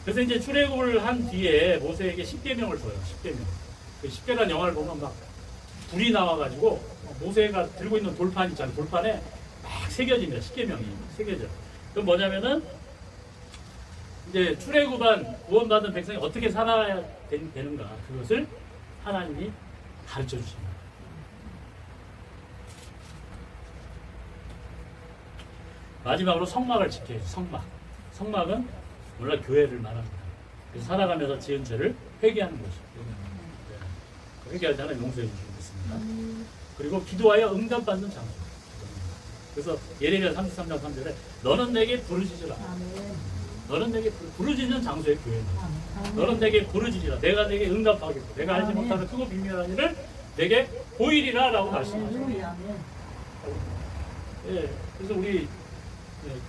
그래서 이제 출애굽을 한 뒤에 모세에게 십계명을 줘요. 십계명. 그 십계라는 영화를 보면 막 불이 나와가지고 모세가 들고 있는 돌판 있잖아요. 돌판에 막 새겨집니다. 십계명이 새겨져. 그건 뭐냐면은 이제 출애굽한 구원받은 백성이 어떻게 살아야 되는가 그것을 하나님이 가르쳐 주십니다. 마지막으로 성막을 지켜야죠. 성막. 성막은 원래 교회를 말합니다. 그래서 살아가면서 지은 죄를 회개하는 것이죠. 회개할 때는 용서해 주시고 있습니다. 그리고 기도하여 응답받는 장소. 그래서 예레미야 33장 3절에 너는 내게 부르짖으라. 너는 내게 부르짖는 장소의 교회입니다. 너는 내게 부르짖으라. 내가 내게 응답하겠고 내가 알지 못하는 크고 비밀한 일을 내게 보이리라 라고 말씀하셨습니다. 예, 그래서 우리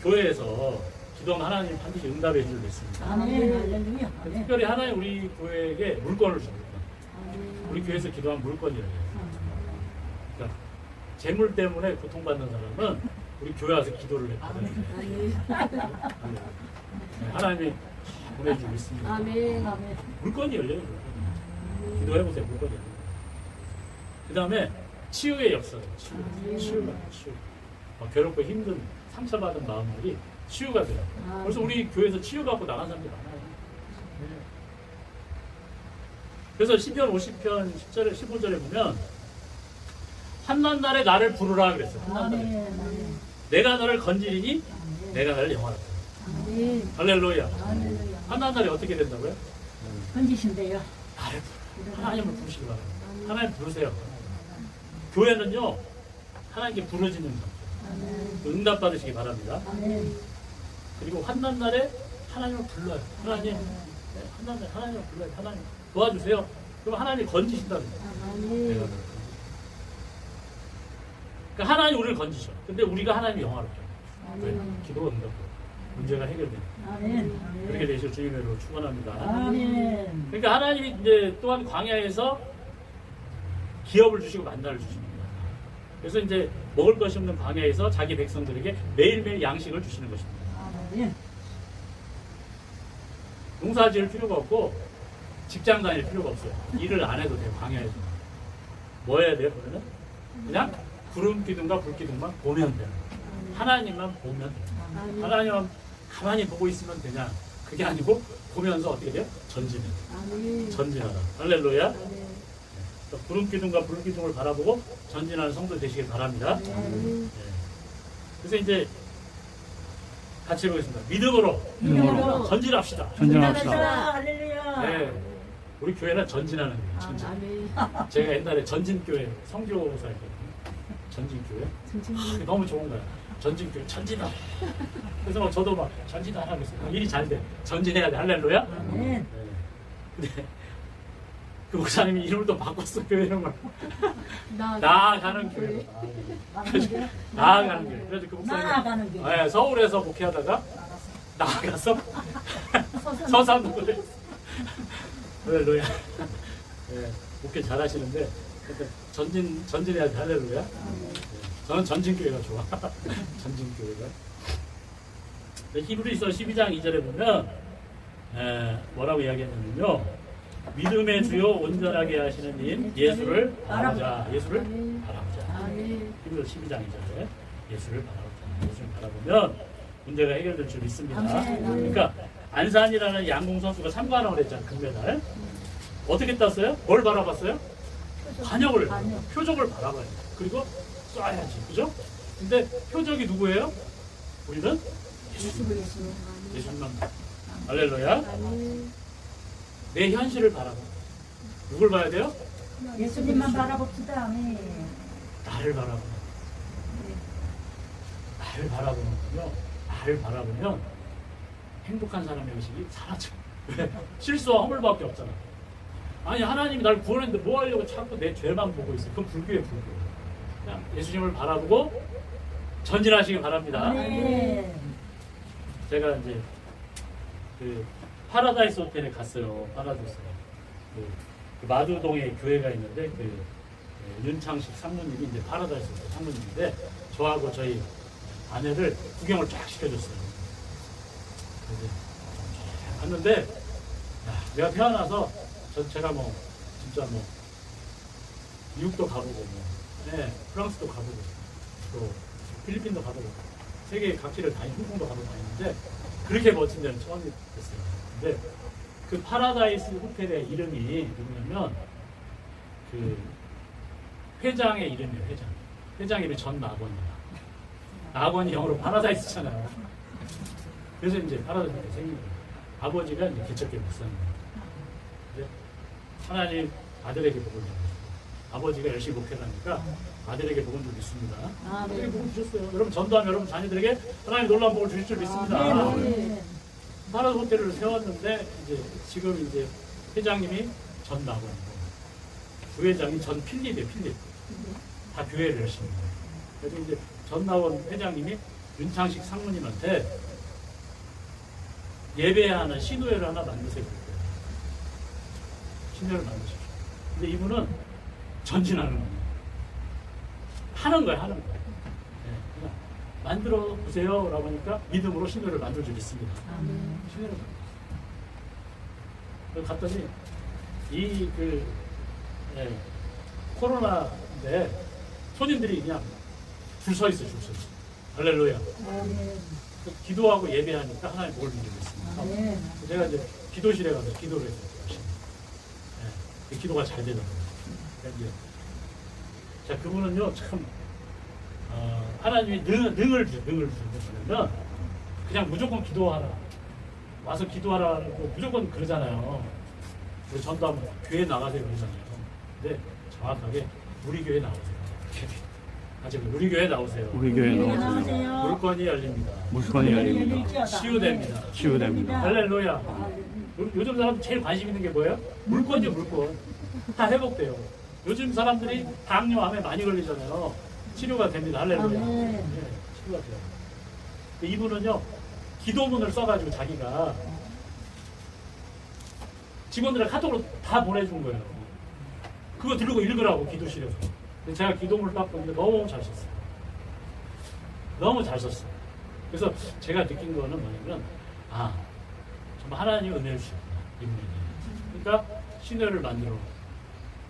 교회에서 기도하면 하나님 반드시 응답해 줄 믿습니다. 특별히 하나님 우리 교회에게 물건을 줍니다. 우리 교회에서 기도하면 물건이래요. 그러니까 재물 때문에 고통받는 사람은 우리 교회 와서 기도를 받아야 돼요. 하나님이 보내주고 있습니다. 물건이 열려요. 기도해보세요. 물건이 열려요. 그 다음에 치유의 역사예요. 치유가. 괴롭고 힘든 상처받은 마음들이 치유가 돼요. 그래서 우리 교회에서 치유받고 나간 사람들이 많아요. 그래서 시편 50편 10절에 15절에 보면 한난날에 나를 부르라 그랬어요. 한난날에. 내가 너를 건지리니 내가 너를 영화롭다. 할렐루야. 한난날에 어떻게 된다고요? 건지신대요. 나를 부르라. 하나님을 부르시기 바랍니다. 하나님 부르세요. 교회는요 하나님께 부르짖는 것. 응답 받으시기 바랍니다. 그리고 환난날에 하나님을 불러요. 하나님, 환난날에 하나님을 불러요. 하나님 도와주세요. 그럼 하나님 건지신다는 거예요. 그러니까 하나님 우리를 건지셔. 근데 우리가 하나님이 영화롭죠. 왜? 기도가 응답고 문제가 해결돼요. 그렇게 되실 주님의 이름으로 축원합니다. 그러니까 하나님이 이제 또한 광야에서 기업을 주시고 만나를 주십니다. 그래서 이제 먹을 것이 없는 광야에서 자기 백성들에게 매일매일 양식을 주시는 것입니다. 농사 지을 필요가 없고 직장 다닐 필요가 없어요. 일을 안 해도 돼요. 광야에서. 뭐 해야 돼요? 그러면 그냥 구름 기둥과 불 기둥만 보면 돼요. 하나님만 보면 돼요. 하나님만 가만히 보고 있으면 되냐? 그게 아니고 보면서 어떻게 돼요? 전진해요. 전진하라. 할렐루야. 구름 기둥과 불 기둥을 바라보고 전진하는 성도 되시길 바랍니다. 그래서 이제 같이 해보겠습니다. 믿음으로 믿음으로 전진합시다. 전진합시다. 할렐루야. 네. 우리 교회는 전진하는 거예요. 전진. 제가 옛날에 전진교회 성교사였거든요. 전진교회. 너무 좋은 거야. 전진교회 전진하. 그래서 막 저도 막 전진하라고 했어요. 일이 잘 돼. 전진해야 돼. 할렐루야. 아멘. 근데 그 목사님이 이름을 또 바꿨어. 교회 이름을. 나아가는 교회. 나아가는 교회. 그래서 그 목사님 나아가는 교회. 네, 서울에서 목회하다가 나아가서 서산으로 할렐루야. 네, 목회 잘하시는데 전진해야 돼. 할렐루야. 네, 저는 전진교회가 좋아. 전진교회가. 히브리서 12장 2절에 보면 뭐라고 이야기했냐면요. 믿음의 주요 온전하게 하시는 님 예수를 바라보자. 예수를 바라보자. 히브리서 12장 2절에 예수를 바라보자. 예수를 바라보면 문제가 해결될 줄 믿습니다. 그러니까 안산이라는 양궁 선수가 3관왕을 했잖아요. 금메달. 어떻게 땄어요? 뭘 바라봤어요? 관역을, 표적을 바라봐야 돼. 그리고 쏴야지. 그죠? 근데 표적이 누구예요? 우리는 예수님만. 할렐루야. 내 현실을 바라봐. 누굴 봐야 돼요? 예수님만 바라봅시다. 아멘. 나를 바라봐. 나를 바라보면요. 나를 바라보면 행복한 사람의 의식이 사라져. 왜? 실수와 허물밖에 없잖아. 아니 하나님이 날 구원했는데 뭐 하려고 자꾸 내 죄만 보고 있어. 그건 불교예요, 불교. 그냥 예수님을 바라보고 전진하시기 바랍니다. 아멘. 제가 이제 그 파라다이스 호텔에 갔어요. 파라다이스. 그 마두동에 교회가 있는데 그 윤창식 상무님이 이제 파라다이스 호텔 상무님인데 저하고 저희 아내를 구경을 쫙 시켜줬어요. 그래서 갔는데 야, 내가 태어나서 제가 뭐 진짜 뭐 미국도 가보고 뭐 프랑스도 가보고 또 필리핀도 가보고 세계 각지를 홍콩도 가보고 다니는데 그렇게 멋진 데는 처음이 됐어요. 근데 그 파라다이스 호텔의 이름이 누구냐면 그 회장의 이름이에요. 회장 이름이 전낙원이야. 낙원이 영어로 파라다이스잖아요. 그래서 이제 파라다이스가 생긴 거예요. 아버지가 이제 개척교회 목사님이에요. 하나님 아들에게 복을 주셨어요. 아버지가 열심히 목회하니까 아들에게 복을 좀 믿습니다. 아들에게 복을 주셨어요. 여러분 전도하면 여러분 자녀들에게 하나님 놀라운 복을 주실 줄 믿습니다. 파라다이스 호텔을 세웠는데 이제 지금 이제 회장님이 전낙원이고 부회장이 전필립이에요. 필립. 다 교회를 열심히 해요. 그래서 이제 전낙원 회장님이 윤창식 상무님한테 예배하는 신우회를 하나 만드세요. 신우회를 만드십시오. 근데 이분은 전진하는 거예요. 하는 거예요. 네, 그냥 만들어 보세요. 라고 하니까 믿음으로 신우회를 만들어 주겠습니다. 신우회를 만들었어요. 갔더니 코로나인데 손님들이 그냥 줄 서 있어요. 줄 서 있어요. 할렐루야. 기도하고 예배하니까 하나님 복을 주겠습니다. 제가 이제 기도실에 가서 기도를 했어요. 네, 기도가 잘 되더라고요. 자, 그분은요, 참, 하나님이 능을 주는 거면 그냥 무조건 기도하라. 와서 기도하라고 무조건 그러잖아요. 우리 전도하면 교회 나가세요 그러잖아요. 근데 정확하게 우리 교회 나오세요. 아직 우리 교회 나오세요. 우리 교회 나오세요. 물건이 열립니다. 물건이 열립니다. 치유됩니다. 치유됩니다. 할렐루야. 요즘 사람 제일 관심 있는 게 뭐예요? 물건이요, 물건. 다 회복돼요. 요즘 사람들이 당뇨, 암에 많이 걸리잖아요. 치료가 됩니다. 할렐루야. 네, 치료가 돼요. 이분은요, 기도문을 써가지고 자기가 직원들을 카톡으로 다 보내준 거예요. 그거 들고 읽으라고, 기도실에서. 제가 기도문을 딱 보는데 너무 잘 썼어요. 너무 잘 썼어요. 그래서 제가 느낀 거는 뭐냐면, 정말 하나님의 은혜를 주셨구나, 이분에게. 그러니까 신뢰를 만들어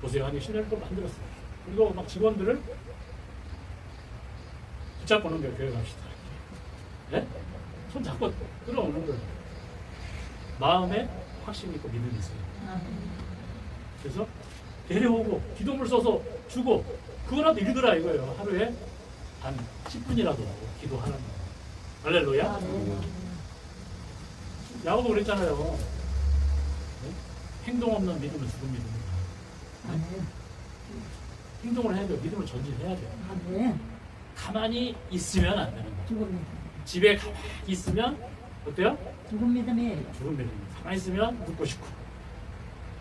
보세요 하니 신뢰를 또 만들었어요. 그리고 막 직원들을 붙잡고 오는 거예요. 교회 갑시다. 네? 손 잡고 끌어오는 거예요. 마음에 확신이 있고 믿음이 있어요. 그래서 데려오고 기도물 써서 주고 그거라도 읽으라 이거예요. 하루에 한 10분이라도 기도하라는 거예요. 할렐루야. 야고보 그랬잖아요. 네? 행동 없는 믿음은 죽은 믿음이다. 행동을 해야 돼요. 믿음을 전진해야 돼요. 네. 가만히 있으면 안 되는 거예요. 죽은 믿음. 집에 가만히 있으면 어때요? 죽은 믿음이에요. 죽은 믿음입니다. 가만히 있으면 눕고 싶고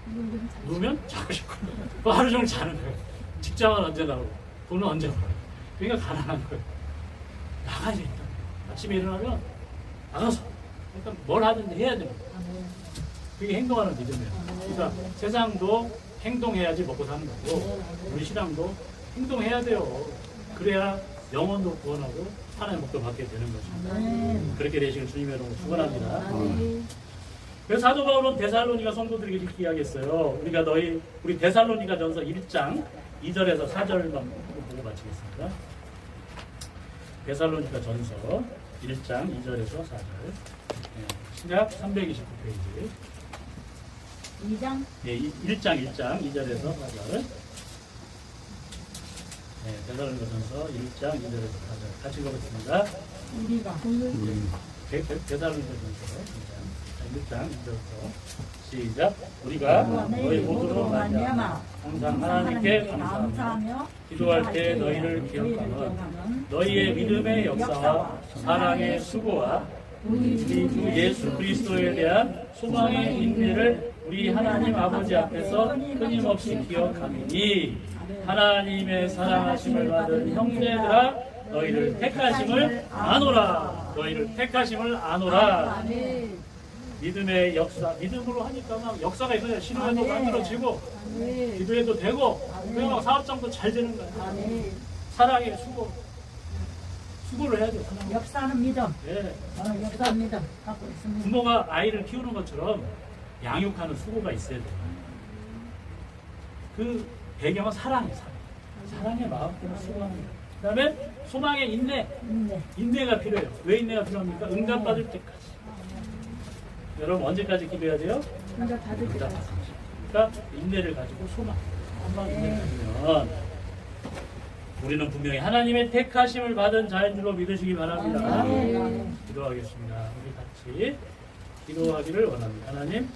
죽은 믿음 잘 누우면 자고 싶고 또 하루 종일 자는 거예요. 직장은 언제 나오고 돈은 언제 벌어요. 그러니까 가난한 거예요. 나가야 되니까. 아침에 일어나면 나가서 일단 뭘 하든지 해야 됩니다. 그게 행동하는 믿음이에요. 그러니까 세상도 행동해야지 먹고 사는 거고 우리 신앙도 행동해야 돼요. 그래야 영혼도 구원하고 하나님의 목도 받게 되는 거죠. 그렇게 되시길 주님의 이름으로 축원합니다. 그래서 사도 바울은 데살로니가 성도들에게 이렇게 이야기했어요. 우리 데살로니가 전서 1장 2절에서 4절만 보고 마치겠습니다. 데살로니가 전서 1장 2절에서 4절. 시작 329페이지. 2장? 네, 1장 2절에서 4절. 네, 데살로니가 전서 1장 2절에서 4절. 같이 읽어보겠습니다. 우리가 데살로니가 전서 1장 2절부터 시작. 우리가 너희 모두로 말미암아 항상 하나님께 감사하며 기도할 때 너희를 기억하는 너희의 믿음의 역사와 사랑의 수고와 우리 주 예수 그리스도에 대한 소망의 인내를 우리 하나님 아버지 앞에서 끊임없이 기억하니 하나님의 사랑하심을 받은 형제들아 너희를 택하심을 아노라. 너희를 택하심을 아노라. 믿음의 역사, 믿음으로 하니까 막 역사가 있어요. 신호에도 만들어지고, 기도해도 되고, 그냥 막 사업장도 잘 되는 거예요. 사랑의 수고를 해야 돼요. 역사는 믿음. 네. 역사는 믿음 갖고 있습니다. 부모가 아이를 키우는 것처럼 양육하는 수고가 있어야 돼요. 그 배경은 사랑이에요. 사랑의 마음 때문에 수고하는 거예요. 그 다음에 소망의 인내가 필요해요. 왜 인내가 필요합니까? 응답받을 때까지. 여러분 언제까지 기도해야 돼요? 응답받을 때까지. 그러니까 인내를 가지고 소망. 한번 인내를 가지면 우리는 분명히 하나님의 택하심을 받은 자인 줄로 믿으시기 바랍니다. 기도하겠습니다. 우리 같이 기도하기를 원합니다. 하나님.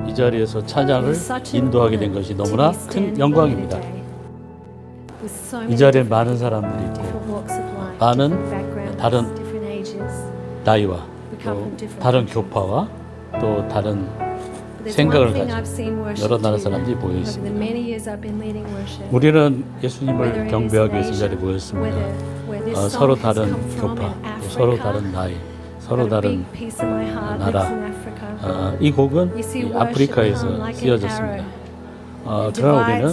이 자리에서 찬양을 인도하게 된 것이 너무나 큰 영광입니다. 이 자리에 많은 사람들이 있고 많은 다른 나이와 또 다른 교파와 또 다른 생각을 가진 여러 나라 사람들이 모여 있습니다. 우리는 예수님을 경배하기 위해서 이 자리에 모였습니다. 서로 다른 교파, 또 서로 다른 나이, 서로 다른 나라. 이 곡은 이 아프리카에서 쓰여졌습니다. 그러나 우리는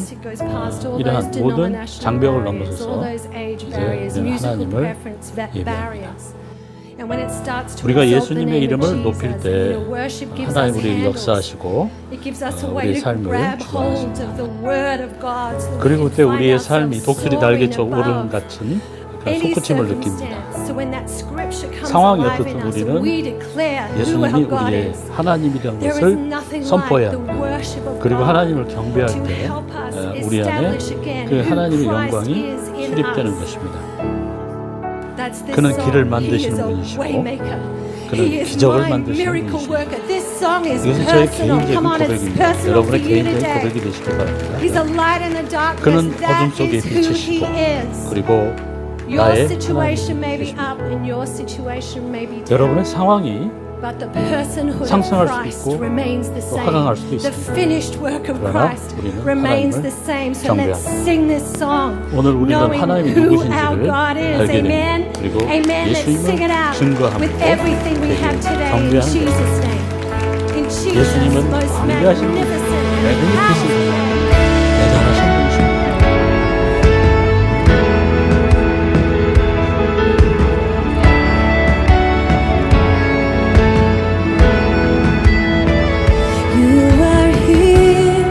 이러한 모든 장벽을 넘어서서 이제 우리는 하나님을 예배합니다. 우리가 예수님의 이름을 높일 때 하나님 우리를 역사하시고 우리의 삶을 주관하십니다. 그리고 그때 우리의 삶이 독수리 날개처럼 오르는 같은 그런 솟구침을 느낍니다. 상황이 어떻든 우리는 예수님이 우리의 하나님이라는 것을 선포해야 합니다. 그리고 하나님을 경배할 때 우리 안에 그 하나님의 영광이 출입되는 것입니다. 그는 길을 만드시는 분이시고 그는 기적을 만드시는 분이시고 이것은 저의 개인적인 고백입니다. 여러분의 개인적인 고백이 되시기 바랍니다. 그는 어둠 속의 빛이시고 그리고 나의 하나님 되십니다. 여러분의 상황이 But the personhood of 상승할 수도 Christ 있고 remains the 또 same. 하강할 수도 The 있습니다. finished work of 그러나 Christ 우리는 remains 하나님을 the same. So let's 경배합니다. sing this song, 오늘 우리는 knowing 하나님이 who our 누구신지를 God is. 알게 Amen. 됩니다. 그리고 Amen. Let's sing it 예수님을 out 증거함으로 with everything we have today in 경배하는 Jesus' name. In Jesus' 예수님은 most 광대하신 분, magnificent and 매그니피센트, powerful name. 대단하신 분이십니다. You are here,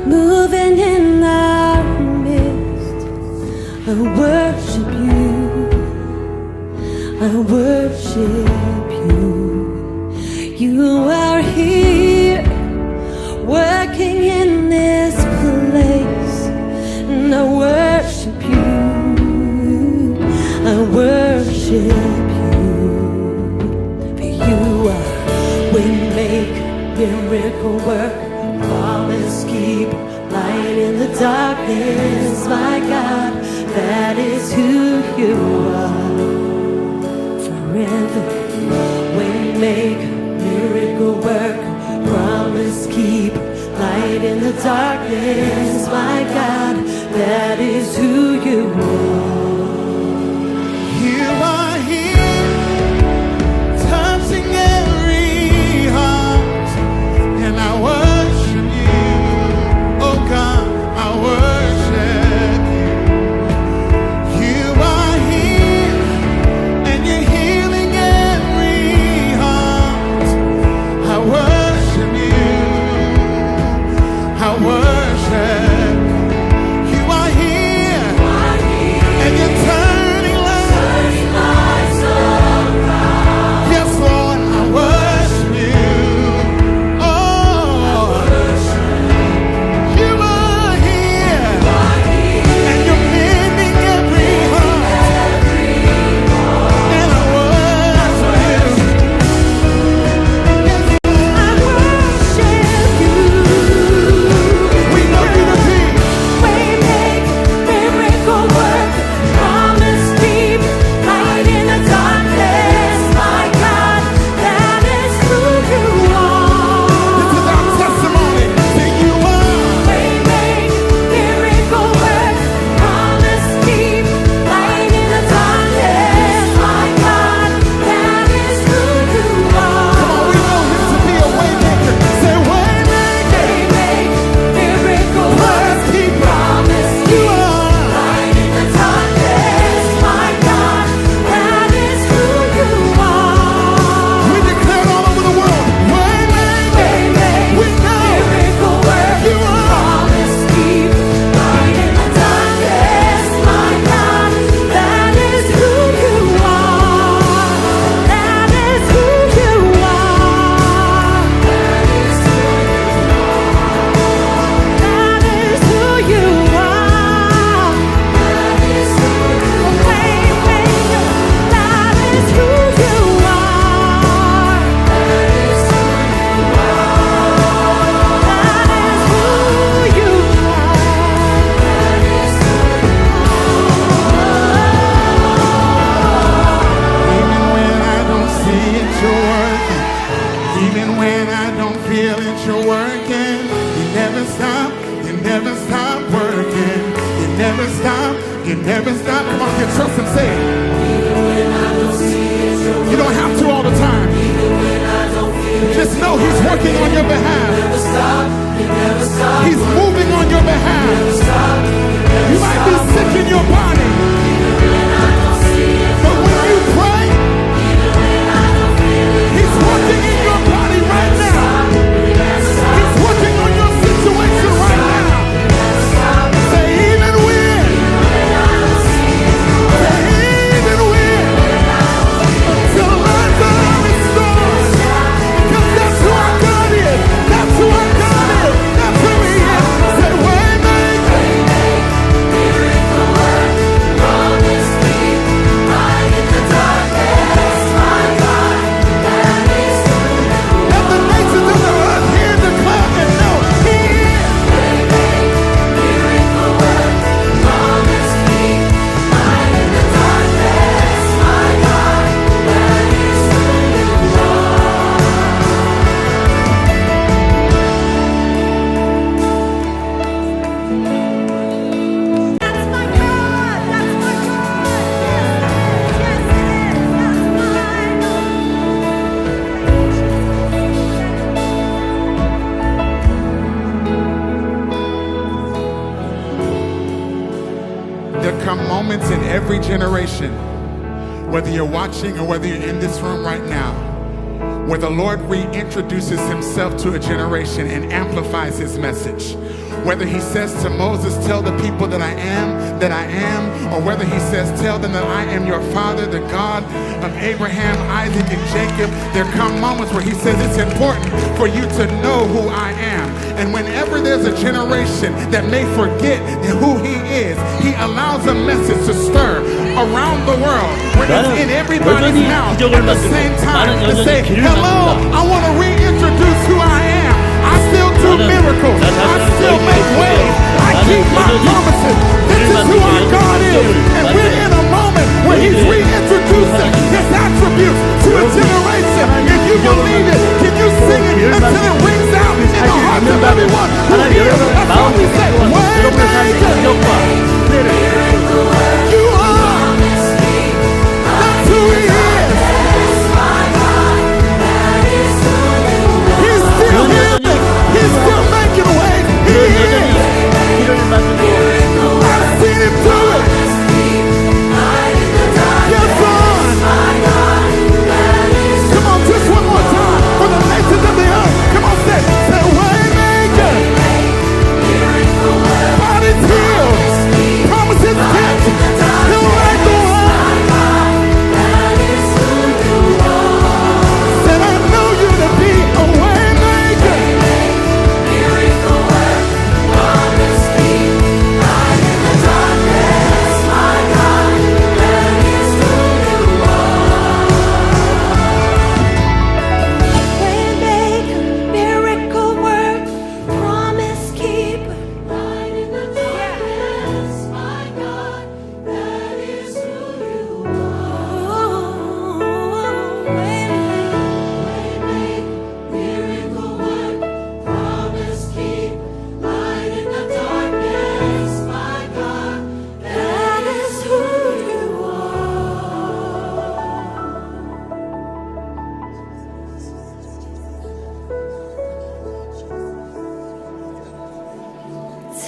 moving in our midst. I worship you. I worship you. You are here, working in this place. And I worship you. I worship you. For you are Waymaker, miracle work, promise keep, light in the darkness, my God, that is who you are. Forever, Waymaker, miracle work, promise keep, light in the darkness, my God, that is who you are. You are here, touching every heart, and I worship you. Oh God, I worship you. You are here, and you're healing every heart. I worship you. I worship you. You are here, and you're turning lives around. Yes, Lord, I worship you. Oh, you are here, and you're mending every heart. And I worship you. I worship you. We know you to be. Waymaker, miracle work, promise keep, light in the darkness, my God, that is who you This is are. our testimony that you are. Waymaker, miracle work, promise keep, light in the darkness, my God, that is who you Come on, we know him to be a way maker. Say way maker. Waymaker, miracle work, Keep promise you keep. are. Light in the darkness, my God, that is who you are. We declare all over the world. Way maker. We know Miracle work, you are. promise keep. Light in the darkness, my God, that is who you are. That is who you are. That is who you are. That is who Waymaker, that is who you are. That is who you Even when I don't see it, you're working. Even when I don't feel it, you're working. You never stop. You never stop working. You never stop. You never stop. Come on, get trust and say it. You don't have to all the time. Just know he's working on your behalf. He's moving on your behalf. You might be sick in your body, but when you pray, he's working in your body right now. He's working on your situation right now. Say even when. Say even when. Till the lives are restored. 'Cause that's who our God is. That's who our God is. That's who he is. every generation, whether you're watching or whether you're in this room right now, where the Lord reintroduces himself to a generation and amplifies his message. Whether he says to Moses, tell the people that I am, or whether he says, tell them that I am your father, the God of Abraham, Isaac, and Jacob, there come moments where he says it's important for you to know who I am. And whenever there's a generation that may forget who he is, he allows a message to stir around the world when it's in everybody's mouth at the same time to say, hello, I want to reintroduce who I am. I still do miracles. I still make ways. I keep my promises. This is who our God is. And we're in a moment where he's reintroducing his attributes to a generation. If you believe it, can you sing it until it rings out in the hearts of everyone who hears it? That's what we say. Waymaker. You are. That's who he is. He's still here. He's still making ways. He is. I've seen him do it. Yes, Lord. Come on, just one more time for the nations of the earth. Come on, say waymaker. Bodies healed. Promises kept. He'll right the world. Said I know you to be a waymaker. Waymaker, miracle work, promise keeper. Light in the darkness, my God, that is who you are. Waymaker, miracle work, promise keeper. Light in the darkness, my God, that is who you are.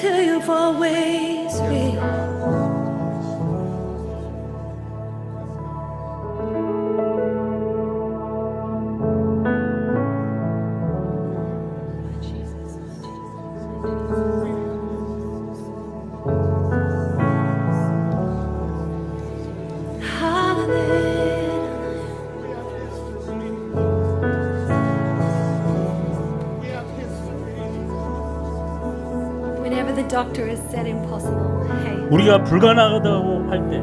Till you've always been. Whenever the doctor has said impossible, hey. 우리가 불가능하다고 할 때,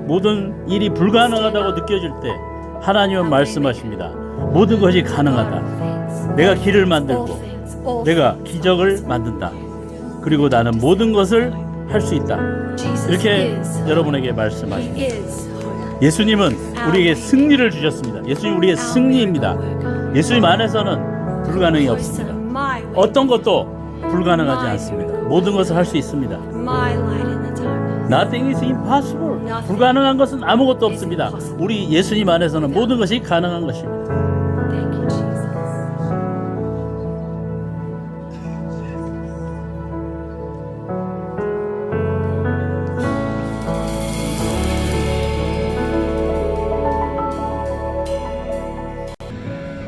모든 일이 불가능하다고 느껴질 때 하나님은 말씀하십니다. 모든 것이 가능하다. 내가 길을 만들고 내가 기적을 만든다. 그리고 나는 모든 것을 할 수 있다. 이렇게 여러분에게 말씀하십니다. 예수님은 우리에게 승리를 주셨습니다. 예수님 우리의 승리입니다. 예수님 안에서는 불가능이 없습니다. 어떤 것도 불가능하지 않습니다. 모든 것을 할 수 있습니다. Nothing is impossible. 불가능한 것은 아무것도 없습니다. 우리 예수님 안에서는 모든 것이 가능한 것입니다.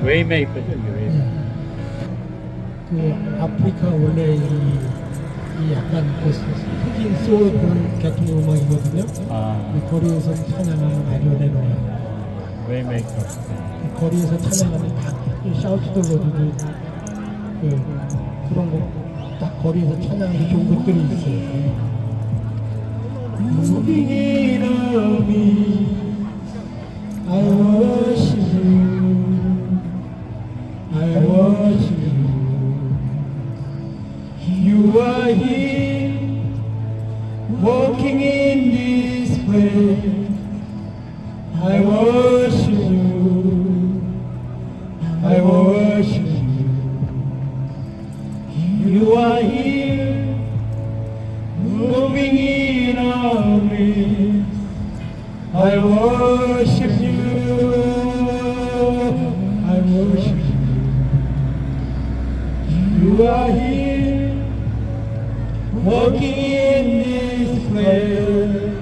웨이메이커죠, 이게 웨이메이커. 그 아프리카 원래 이 약간 그 흑인 소울 그런 계통의 음악이거든요. 그 거리에서 찬양하면 아주 내놓아요. 웨이메이커. 그 거리에서 찬양하면 다 샤우트들로도 그런 거 딱 거리에서 찬양하기 좋은 것들이 있어요. Moving in on me, I worship you, I worship you. You are here, walking in this place. I worship you, I worship you. You are here, moving in our midst. I worship you, I worship you. You are here, walking in this place.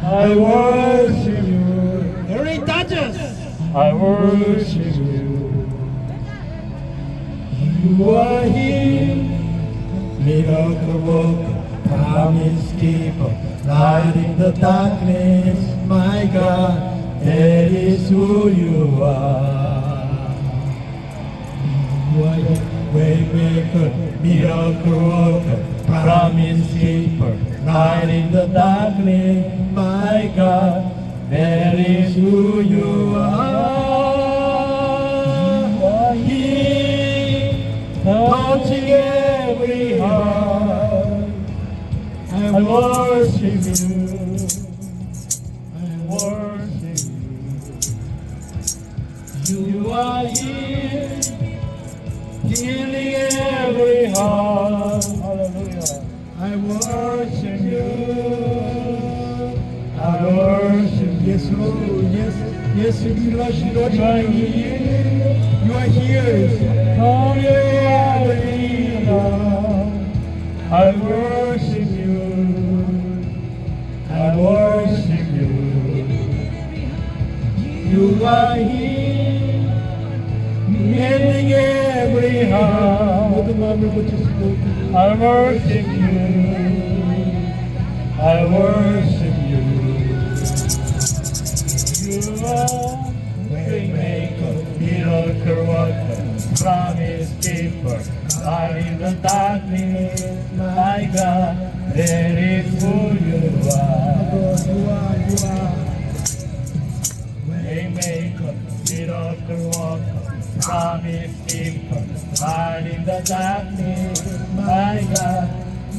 I worship you. LA Dodgers. I worship you. You are here, miracle worker, promise keeper, light in the darkness, my God, that is who you are. You are here, waymaker, miracle worker, promise keeper, light in the darkness, my God, that is who you are. You are here, touching every heart. I worship you. I worship you. You are here, healing every heart. Hallelujah. I worship you. I worship you. Yes, Lord. Yes, yes, you are here. You are here. Come every heart. I worship you. I worship you. You are here, mending every heart. I worship you. I worship you. You are waymaker, miracle worker, promise keeper, light in the darkness, my God, that is who you are. You are. Waymaker, miracle worker, promise keeper, light in the darkness, my God,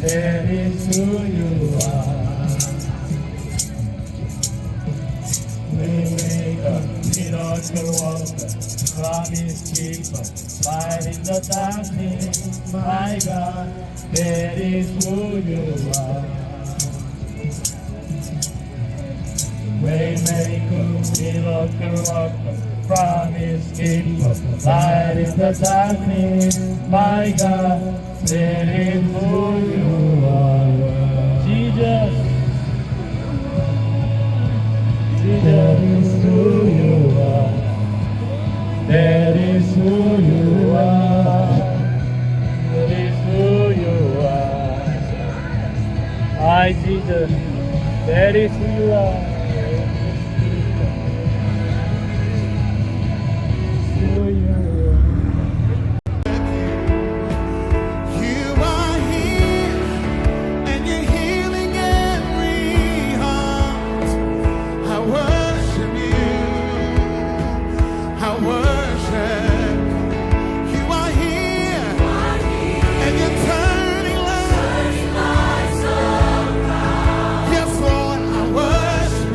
that is who you are. Waymaker, miracle worker, promise keeper, light in the darkness, my God, that is who you are. Waymaker, miracle worker, promise keeper, light in the darkness, my God, that is who you are. Jesus, that is who you are. That is who you are. That is who you are. I, Jesus, that is who you are. You are here, and you're healing every heart. I worship you. I worship. You are here, and you're turning lives. Yes, Lord, I worship.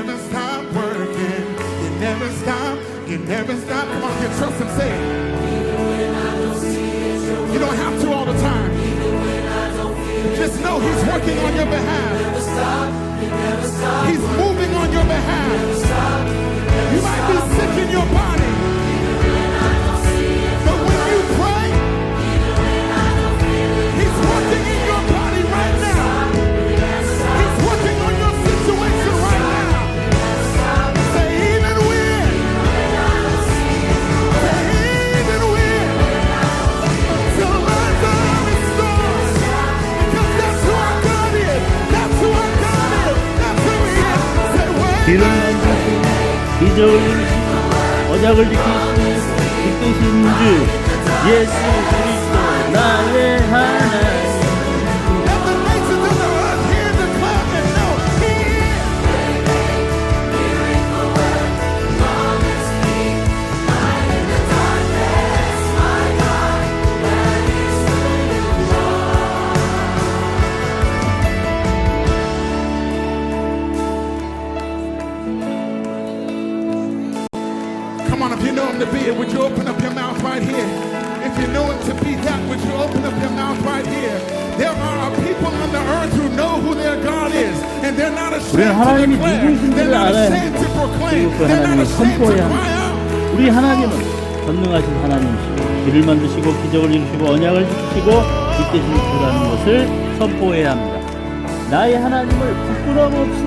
never stop working. You never stop. You never stop. Come on, get trust and say it. You don't have to all the time. Just know he's working on your behalf. He's moving on your behalf. You might be sick in your body, but when you pray, he's working in your body right now. He's working on your situation right now. Say even when. Say even when. Till lives are restored. Because that's who our God is. That's who our God is. That's who he is. Say when. 길을 만드시고 기적을 이루시고 언약을 지키시고 이끄신 주 예수 그리스도 나의 하나님. Let the nations of the earth hear the clap and know he is. Come on, if you know him to be it, would you open up your mouth right here? If you know him to be that, would you open up your mouth right here? There are people on the earth who know who their God is, and they're not ashamed to 하나님이 declare. 누구이신지를 They're not 알아야 ashamed to proclaim. 그리고 그 They're not 하나님을 ashamed to 선포해야 cry 합니다. out. 우리 하나님은 전능하신 하나님이시고 길을 만드시고 기적을 이루시고 언약을 지키시고 이끄신 주라는 것을 선포해야 합니다. 나의 하나님을 부끄럼 없이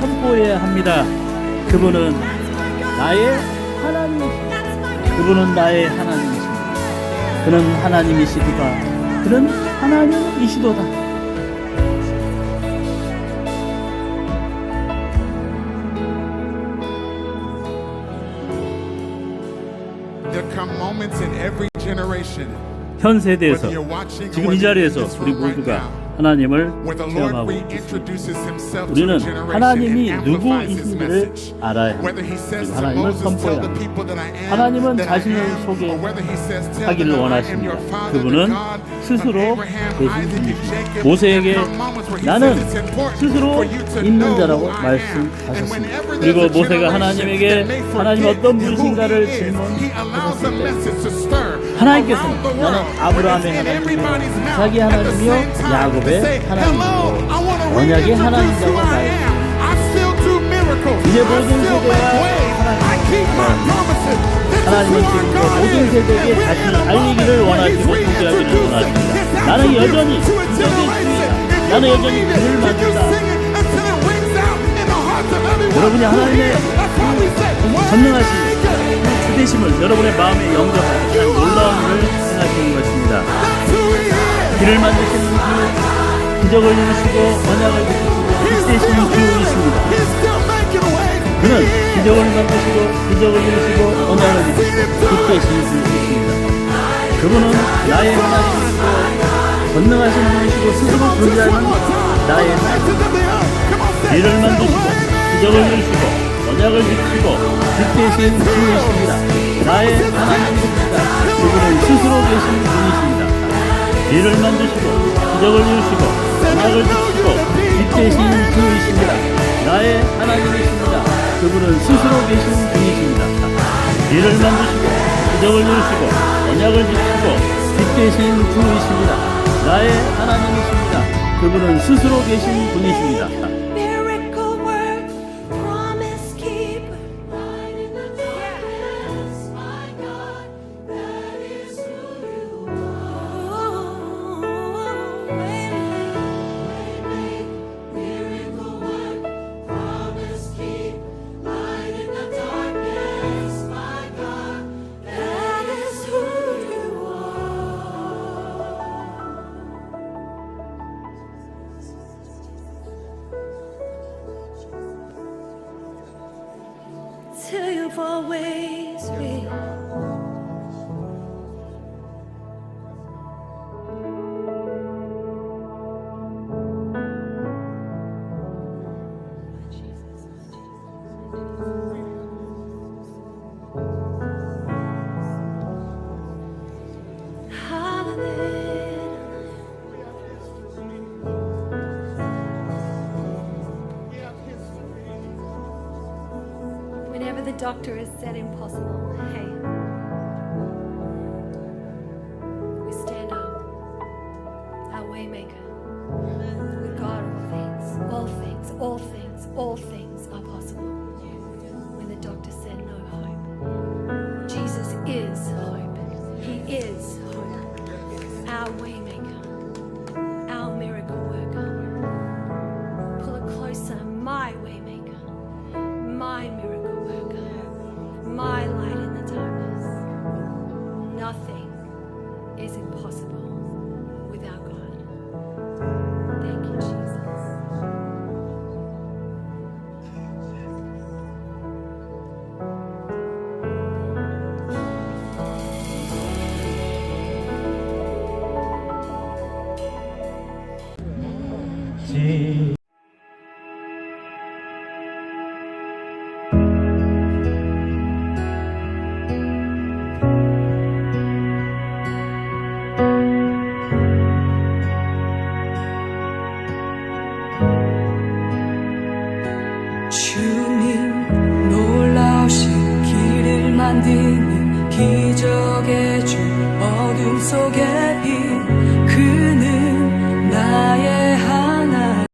선포해야 합니다. 그분은 나의 하나님이십니다. 그분은 나의 하나님이십니다. 그는 하나님이시도다. 그는 하나님이시도다. There come moments in every generation 현 세대에서 지금 이 자리에서 우리 모두가 하나님을 where the Lord 체험하고 있습니다. reintroduces himself to 우리는 the generation 하나님이 and amplifies his 누구이신지를 message. 알아야 Whether he 합니다. says 그리고 to 하나님을 Moses, tell 선포해야 the 합니다. people that I am, 하나님은 that I 자신을 am, or whether he says, tell them 소개하기를 that I am 원하십니다. your father, 그분은 the God of 스스로 Abraham, 되신 Isaac, and 분이십니다. Jacob. 모세에게 There come moments where he 나는 says it's important 스스로 for you to 있는 know 자라고 who I am. And 말씀하셨습니다. whenever there's 그리고 a 모세가 generation 하나님에게 that may 하나님 forget 어떤 who 분이신가를 he is, he allows a 질문하셨을 때 message to stir 하나님께서는 around the 나는 world. 아브라함의 When it's in 하나님이요 everybody's mouth 이삭의 at the 하나님이요 same time to 야곱의 say, 하나님이요 hello, I want to 언약의 reintroduce 하나님이라고 who I am. I still do miracles. 이제 I 모든 still make 세대와 ways. I keep my promises. This is 하나님은 who our 지금도 God 모든 is. 세대에게 And we're 자신을 in a moment 알리기를 where he's 원하시고 소개하기를 reintroducing 원하십니다. his 나는 여전히 attributes to a 기적의 generation. 주이다. If 나는 you 여전히 believe it, 그를 can you 만든다. sing it until it rings out in the hearts of everyone 여러분이 who 하나님의 hears? That's why we say, 전능하신 "Wake 주되심을 여러분의 마음에 영접하는 놀라운 일을 행하시는 것입니다. That's who he is. 길을 만드시는 주, 기적을 이루시고 언약을 지키시고 빛되시는 주이십니다. He's still making ways. 그는 기적을 만드시고 기적을 이루시고 언약을 지키시고 빛되시는 주이십니다. 그분은 나의 하나님이시고 전능하신 분이시고 스스로 존재하는 나의 하나님. 길을 만드시고 기적을 이루시고 언약을 지키시고 빛되신 주이십니다. 나의 하나님이십니다. 그분은 스스로 계신 분이십니다. 길을 만드시고 기적을 이루시고 언약을 지키시고 빛되신 주이십니다. 나의 하나님이십니다. 그분은 스스로 계신 분이십니다. 길을 만드시고 기적을 이루시고 언약을 지키시고 빛되신 주이십니다. 나의 하나님이십니다. 그분은 스스로 계신 분이십니다. Miracle work, promise keeper, light in the darkness, my God, that is who you are. Waymaker, miracle work, promise keep, light in the darkness, my God, that is who you are. Till you've always been. Hallelujah. Whenever the doctor has said impossible, hey, we stand up, our waymaker. With God, all things, all things, all things are possible. When the doctor said no hope, Jesus is hope. He is hope. Our waymaker, our miracle worker. Pull it closer, my waymaker, my miracle worker, my light in the darkness. Nothing is impossible with our God. Thank you, Jesus. 주님 놀라우신 길을 만드는 기적의 주 어둠 속의 빛 그는 나의 하나님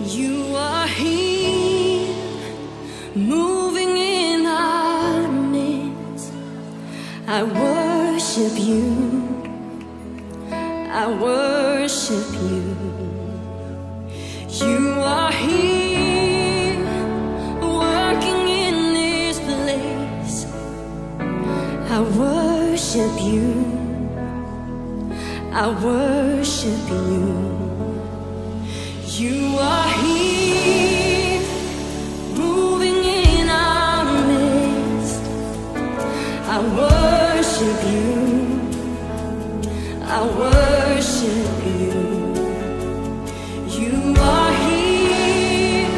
You are here, moving in our midst. I worship you. I worship you. You are here, working in this place. I worship you. I worship you. You are here, moving in our midst. I worship you. I worship you. You are here,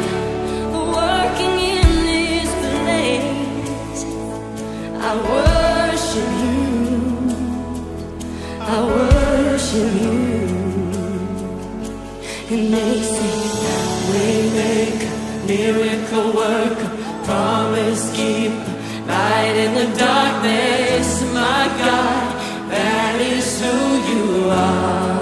working in this place. I worship you. I worship you. And they say, Waymaker, miracle worker, promise keeper, light in the darkness, my God, that is who you are.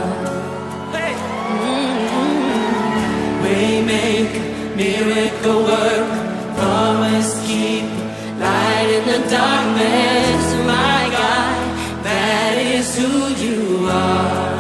Waymaker, miracle worker, promise keeper, light in the darkness, my God, that is who you are.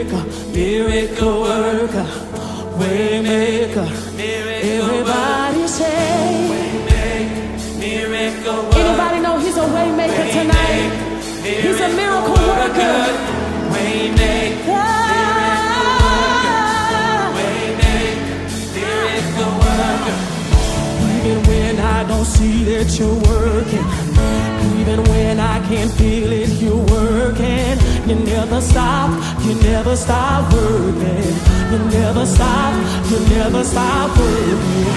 Waymaker, miracle worker, waymaker. Everybody say, miracle worker. Anybody know he's a waymaker tonight? He's a miracle worker. Waymaker. Even when I don't see that you're working, even when I can't feel it, you're working. You never stop working. You never stop working.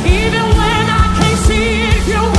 Even when I can't see it, you're working.